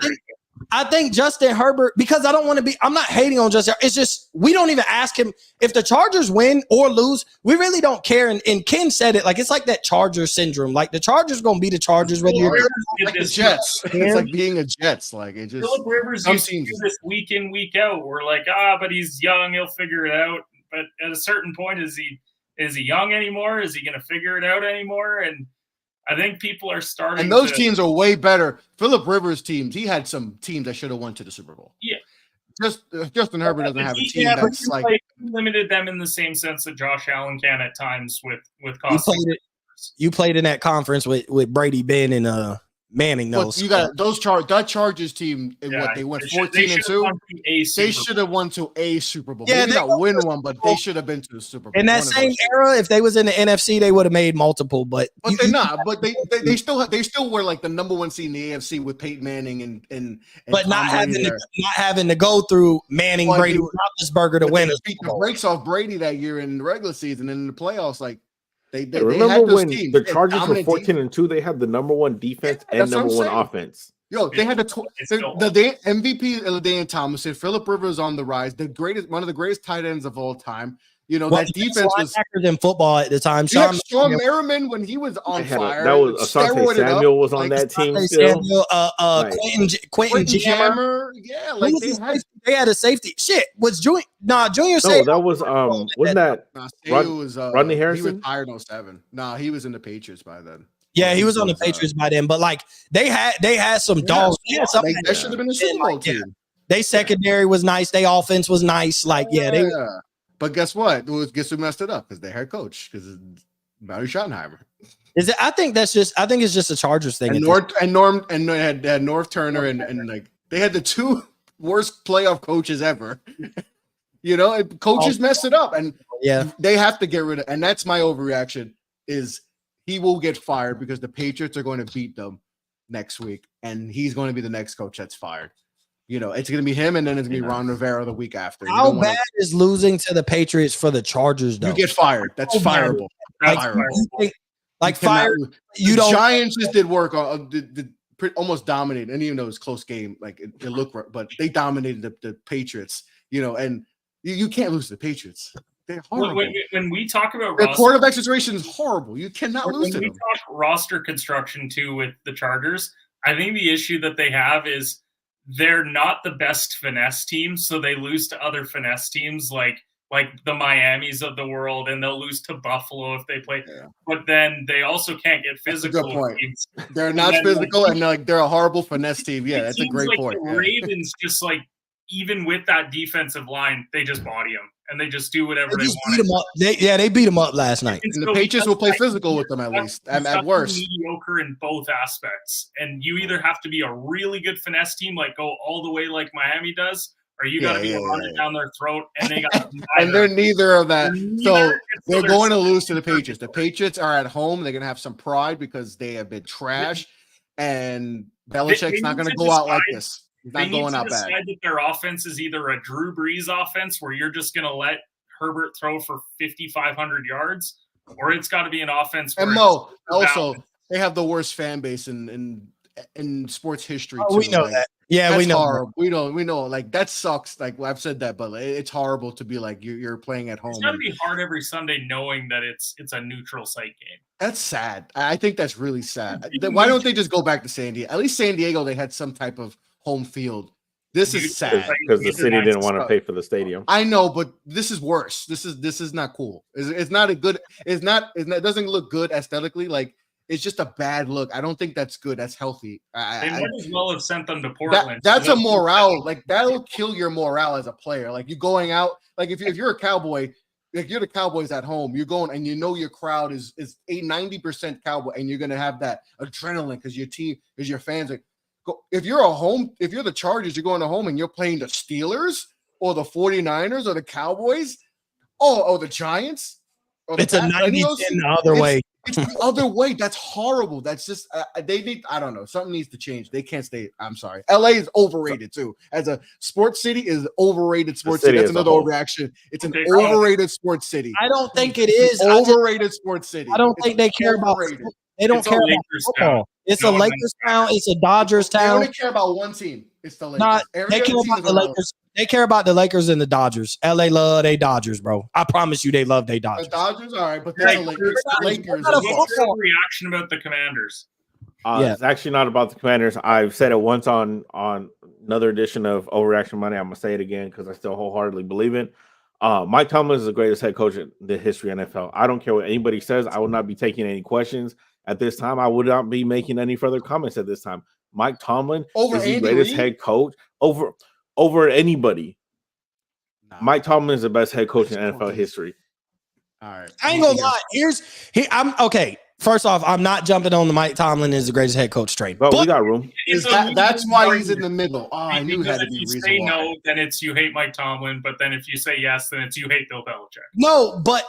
I think Justin Herbert, because I'm not hating on Justin. It's just, we don't even ask him if the Chargers win or lose. We really don't care. And Ken said it, like, it's like that Chargers syndrome. Like, the Chargers going to be the Chargers. Whether you're like the Jets. It's like being a Jets. Like, it just. Philip Rivers used to do this week in, week out. We're like, but he's young. He'll figure it out. But at a certain point, is he young anymore? Is he going to figure it out anymore? And I think people are starting. And those teams are way better. Philip Rivers' teams, he had some teams that should have won to the Super Bowl. Yeah. Justin Herbert doesn't have a team Yeah, but that's you like played- you limited them in the same sense that Josh Allen can at times with You costing. played it. You played in that conference with Brady, Ben, and Manning. But Those you got that Chargers team. What they went 14-2. They should have won to a Super Bowl. Yeah, Maybe they not win one, but they should have been to the Super Bowl. in that One of same those. era. If they was in the NFC, they would have made multiple. But They're not. But they still were like the number one seed in the AFC with Peyton Manning and but Tom not Brady having there. not having to go through Manning, Well, Brady, they were- Roethlisberger to But win. they a beat Super the Bowl. brakes off Brady that year in the regular season and in the playoffs. Like they Remember had those when teams. the They had Chargers were dominant 14-2? They had the number one defense Yeah, and that's what number I'm one saying. offense. Yo, they had It's still- the MVP LaDainian Tomlinson, Phillip Rivers on the rise, one of the greatest tight ends of all time. You know, Well, that defense was. linebackers in football at the time. You had Sean Sean Merriman when he was on fire. That was Asante steroided up, Samuel was on like, that team Asante still. Samuel, Like, Quentin Quentin Jammer. Jammer. Yeah, Who like was they had a safety. Shit, was Junior? Nah, Junior No, saved. that was wasn't that Rodney He Harrison? retired in 07. Nah, he was in the Patriots by then. Yeah, he was on the Patriots by then. But like they had some dogs. Yeah, that should have been a Super Bowl team. They secondary was nice. They offense was nice. Like they. But guess what? Guess who messed it up? Because their head coach, because Barry Schottenheimer. Is it? I think it's just a Chargers thing. And they had North Turner and like they had the two worst playoff coaches ever. You know, and coaches messed it up, and Yeah, they have to get rid of. And that's my overreaction. Is he will get fired because the Patriots are going to beat them next week, and he's going to be the next coach that's fired. You know, it's going to be him, and then it's going to be Ron Rivera the week after. You how don't wanna- bad is losing to the Patriots for the Chargers? Though You get fired. That's Oh, man. fireable. like, fireable. you think- like You cannot fire. lose. You The don't. Giants just did work on almost dominated, and even though it was a close game, like it looked, but they dominated the Patriots. You know, and you can't lose to the Patriots. They're horrible. When we talk about Their roster, quarterback situation is horrible. You cannot lose when to we them. talk roster construction too with the Chargers, I think the issue that they have is they're not the best finesse team, so they lose to other finesse teams like the Miamis of the world, and they'll lose to Buffalo if they play. Yeah. But then they also can't get That's a physical. good point. with teams. They're not then, physical, and they're a horrible finesse team. Yeah, It that's a seems great like point. The Yeah. Ravens just like even with that defensive line, they just body them and they just do whatever They they just beat want. them up. They beat them up last night. And the Patriots will play physical with them at least, at worst. Mediocre in both aspects, and you either have to be a really good finesse team, like go all the way like Miami does, or you got to be running down their throat, and they got And they're neither of that. So Neither, they're they're going to lose to the Patriots. The Patriots are at home. They're going to have some pride because they have been trash, and Belichick's not need going to to go out like decide- this. He's They not need going to out bad. decide that their offense is either a Drew Brees offense where you're just going to let Herbert throw for 5,500 yards, or it's got to be an offense where And Mo, it's also, balanced. they have the worst fan base in sports history. Oh, we too. know Like, that. Yeah, that's we know. horrible. We know. Like that sucks. Like I've said that, but it's horrible to be like you're playing at home. It's got to be hard every Sunday knowing that it's a neutral site game. That's sad. I think that's really sad. Why don't they just go back to San Diego? At least San Diego, they had some type of home field. This is sad. because the city didn't want to pay for the stadium. I know, but this is worse. This is not cool. It's not a good. It doesn't look good aesthetically. Like it's just a bad look. I don't think that's good. That's healthy. They might as well have sent them to Portland. That's a morale. Like that'll kill your morale as a player. Like you going out. Like if you're a Cowboy. Like you're the Cowboys at home, you're going and you know your crowd is 90% Cowboy, and you're gonna have that adrenaline because your team, because your fans are. If you're the Chargers, you're going to home and you're playing the Steelers or the 49ers or the Cowboys, or the Giants. Or the It's a 90-10 the other way. It's the other way. That's horrible. That's just they need. I don't know. Something needs to change. They can't stay. I'm sorry. LA is overrated too. As a sports city, is overrated sports city. That's another overreaction. It's an overrated sports city. I don't think it is. Overrated sports city. I don't think they care about. They don't care about football. It's a Lakers town. It's a Dodgers They town. only care about one team. It's the Lakers. Not, they care about the Lakers. They care about the Lakers and the Dodgers. LA love they Dodgers, bro. I promise you, they love they The Dodgers. Dodgers, all right, but they're the Lakers. The Lakers. What's your reaction about the Commanders? Yeah. It's actually not about the Commanders. I've said it once on another edition of Overreaction Monday. I'm gonna say it again because I still wholeheartedly believe it. Mike Tomlin is the greatest head coach in the history of NFL. I don't care what anybody says. I will not be taking any questions at this time. I would not be making any further comments at this time. Mike Tomlin Over is the Andy greatest Reid? head coach over over anybody. Nah. Mike Tomlin is the best head coach in NFL history. All right. I ain't gonna lie. I'm okay. First off, I'm not jumping on the Mike Tomlin is the greatest head coach train. But we But got room. That's why he's in the middle. Oh, I knew it Because had to if be you a reason say why. no, then it's you hate Mike Tomlin. But then if you say yes, then it's you hate Bill Belichick. no, but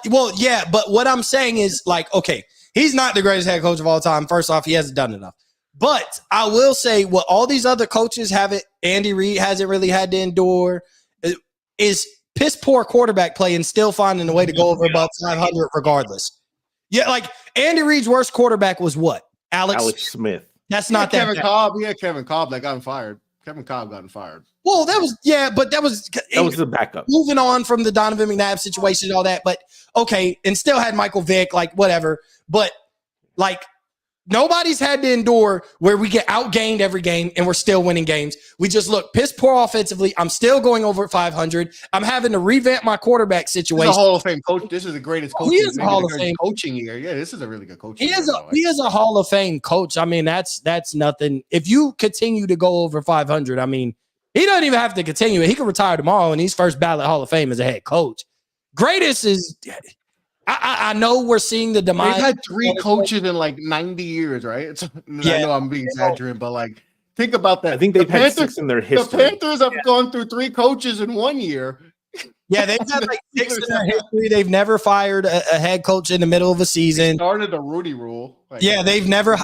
what I'm saying is like, okay, he's not the greatest head coach of all time. First off, he hasn't done enough. But I will say what all these other coaches haven't, Andy Reid hasn't really had to endure, is piss poor quarterback play and still finding a way to go over above 500 regardless. Yeah, like Andy Reid's worst quarterback was what? Alex Smith. That's not that Kevin bad. Cobb. He had Kevin Cobb that got him fired. Kevin Cobb got him fired. Well, that was but that was the backup. moving on from the Donovan McNabb situation and all that. But okay, and still had Michael Vick, like whatever. But like nobody's had to endure where we get outgained every game and we're still winning games. We just look piss poor offensively. I'm still going over at 500. I'm having to revamp my quarterback This is situation. a Hall of Fame coach. This is the greatest coach. He is a Hall of Fame coaching year. Yeah, this is a really good coaching. He is a Hall of Fame coach. I mean, that's nothing. If you continue to go over 500, I mean, he doesn't even have to continue it. He could retire tomorrow and he's first ballot Hall of Fame as a head coach. Greatest is, I know we're seeing the demise. They've had 3 coaches in like 90 years, right? I know I'm being exaggerating, but like, think about that. I think they've had 6 in their The history. Panthers have gone through 3 coaches in 1 year. Yeah, they've had like 6 in their history. They've never fired a head coach in the middle of a season. Started the Rudy rule. Like, Yeah, they've never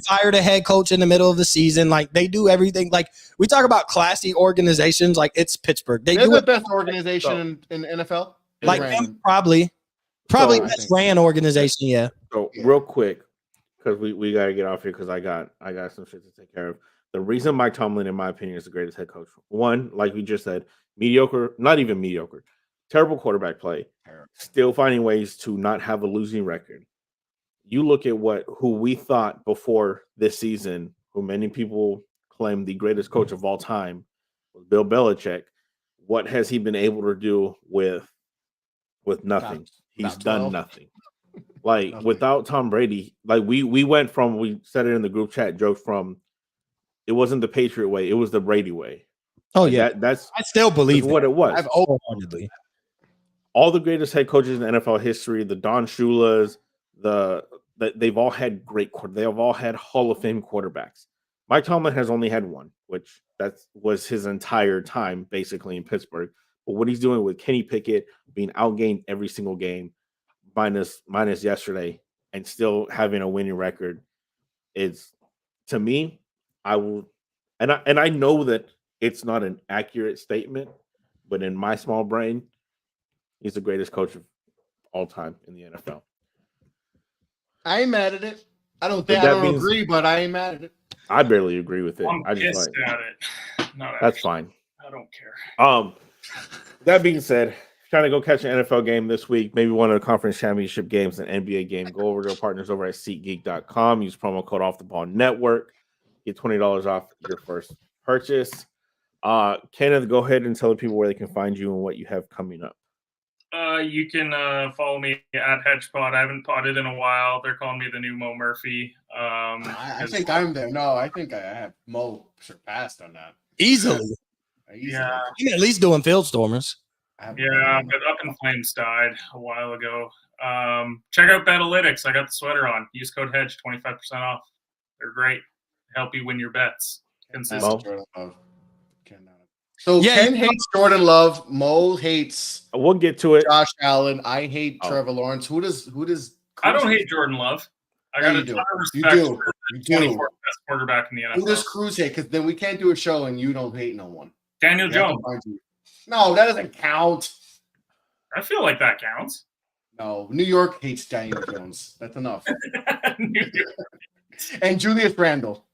fired a head coach in the middle of the season. Like they do everything. Like we talk about classy organizations, like it's Pittsburgh. They They're do the it best organization in NFL. like Ran. probably So- best ran organization. Yeah. So Yeah. real quick, because we gotta get off here because I got some shit to take care of. The reason Mike Tomlin, in my opinion, is the greatest head coach. One, like we just said, mediocre, not even mediocre, terrible quarterback play, still finding ways to not have a losing record. You look at who we thought before this season, who many people claim the greatest coach of all time was Bill Belichick. What has he been able to do with nothing? He's Top done 12. nothing. Like Nothing. without Tom Brady, like we went from, we said it in the group chat, joked from, it wasn't the Patriot way, it was the Brady way. Oh Like, yeah. that's I still believe what it was. I've wholeheartedly. All the greatest head coaches in NFL history, the Don Shulas, they've all had they've all had Hall of Fame quarterbacks. Mike Tomlin has only had one, which that was his entire time basically in Pittsburgh. But what he's doing with Kenny Pickett being outgained every single game, minus yesterday, and still having a winning record, is, to me, I will, and I know that it's not an accurate statement, but in my small brain, he's the greatest coach of all time in the NFL. I ain't mad at it. I don't But think I that don't means- agree, but I ain't mad at it. I barely agree with it. I'm I just pissed like at it. No, that's actually, fine. I don't care. That being said, trying to go catch an NFL game this week, maybe one of the conference championship games, an NBA game, go over to our partners over at SeatGeek.com. Use promo code Off the Ball Network. Get $20 off your first purchase. Kenneth, go ahead and tell the people where they can find you and what you have coming up. You can follow me at HedgePod. I haven't potted in a while. They're calling me the new Mo Murphy. I think I'm there. No, I think I have Mo surpassed on that. Easily. Easily. Yeah. He's at least doing field stormers. I have Yeah, but Up in Flames died a while ago. Check out Betalytics. I got the sweater on. Use code HEDGE, 25% off. They're great. Help you win your bets. Consistent. Mo? Jordan Love. So Yeah, Ken hates Jordan Love. Mo hates We'll get to it. Josh Allen. I hate Oh. Trevor Lawrence. Who does? I don't hate Jordan Love. I Yeah, got you a do. ton of You respect do. for You the do. 24th best quarterback in the Who does NFL. Cruz hate? Because then we can't do a show and you don't hate no one. Daniel We have to Jones. find you. No, that doesn't count. I feel like that counts. No, New York hates Daniel Jones. That's enough. And Julius Randle.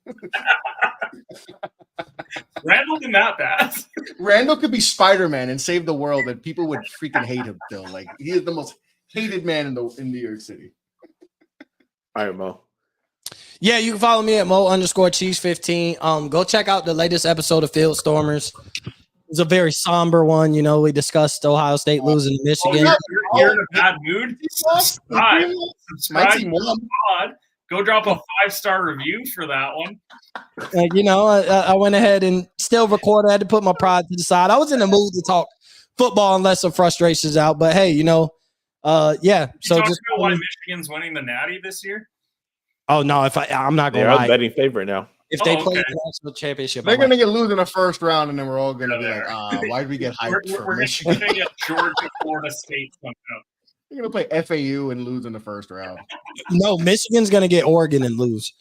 Randall did not bad. Randall could be Spider-Man and save the world, and people would freaking hate him still. Like he is the most hated man in New York City. All right, Mo. Yeah, you can follow me at Mo_Cheese15. Go check out the latest episode of Field Stormers. It's a very somber one. You know, we discussed Ohio State losing to Michigan. yeah. You're in a bad mood. Subscribe. My Subscribe to team the won. pod. Go drop a 5-star review for that one. I went ahead and still recorded. I had to put my pride to the side. I was in the mood to talk football and let some frustrations out. But hey, yeah. You So talking just about why Michigan's winning the Natty this year? oh no, I'm not They gonna are lie. betting favorite now. If they Oh, play okay. the national championship, They're I'm gonna like, get lose in the first round, and then we're all gonna be Yeah, like, why did we get hyped for We're Michigan? going to get Georgia, Florida State somehow. You're gonna play FAU and lose in the first round. no, Michigan's gonna get Oregon and lose.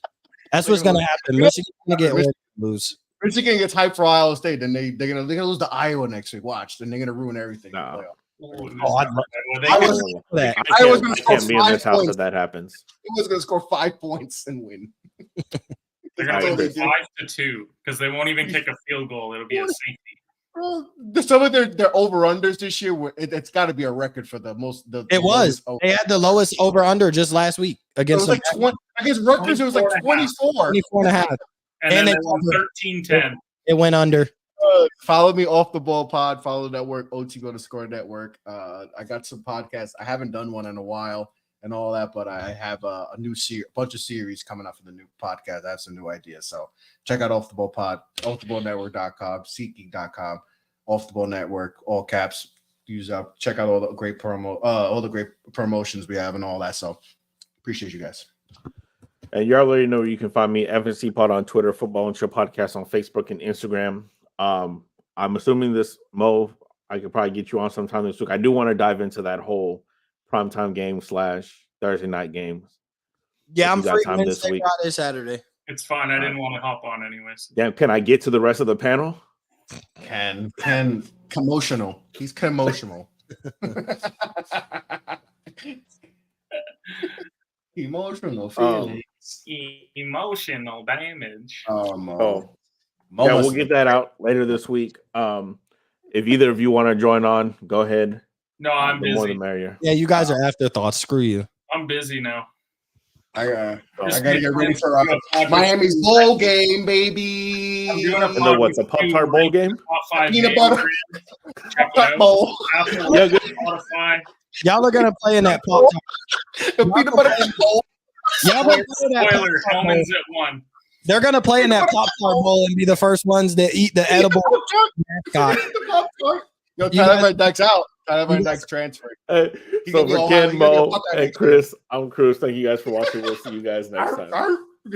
That's what's gonna happen. Michigan's gonna get Oregon and lose. Michigan gets hyped for Iowa State, then they're gonna lose to Iowa next week. Watch, then they're gonna ruin everything. in the Nah. playoff. Oh, I'd love- They I can- was- that. I was can't, gonna I score can't be in 5 this house points. if that happens. It was gonna score 5 points and win. They're I going to agree. win 5-2 because they won't even kick a field goal. It'll be a safety. Well, some of their over unders this year, it's got to be a record for the most. It was. They had the lowest over under just last week It against was like 20 against Rutgers. It was like 24. 24 and a half. And, And then they they won covered. 13-10. It went under. Follow me off the ball pod. Follow the network OT_score network. I got some podcasts. I haven't done one in a while and all that, but I have a new bunch of series coming up for the new podcast. I have some new ideas. So check out off the ball pod, offtheballnetwork.com, SeatGeek.com, off the ball network, all caps. Use up. Check out all the great promotions we have and all that. So appreciate you guys. And you already know you can find me FNC Pod on Twitter, Football and Chill Podcast on Facebook and Instagram. I'm assuming this, Mo, I could probably get you on sometime this week. I do want to dive into that whole primetime game / Thursday night games. Yeah, If I'm you got free time this Wednesday, week. Friday, Saturday. It's fine. I didn't want to hop on anyways. Damn, can I get to the rest of the panel? Ken, commotional. He's commotional. Emotional feelings. Emotional damage. Oh, yeah, we'll get that out later this week. If either of you want to join on, go ahead. No, I'm The more the busy. merrier. Yeah, you guys are afterthoughts. Screw you. I'm busy now. I Just gotta get ready for doing a podcast. Miami's bowl game, baby. I'm doing a And then what's a Pop-Tart bowl game? Top 5 Peanut games. butter. Check it Pop out. bowl. Apple, Yeah, good. Spotify. Y'all are gonna play in that pop. The peanut butter bowl. Y'all gonna play in that Spoiler, Pop-Tart bowl. Hellman's at 1. They're gonna play in that Pop Tart bowl and be the first ones that eat the edible mascot. Yo, You Tyler guys- Van Dyke's out. Tyler Van Dyke's transferring. So gonna be for all Ken, out. He gonna be a Mo, Pop-Tart and next year. Chris, I'm Cruz. Thank you guys for watching. We'll see you guys next time.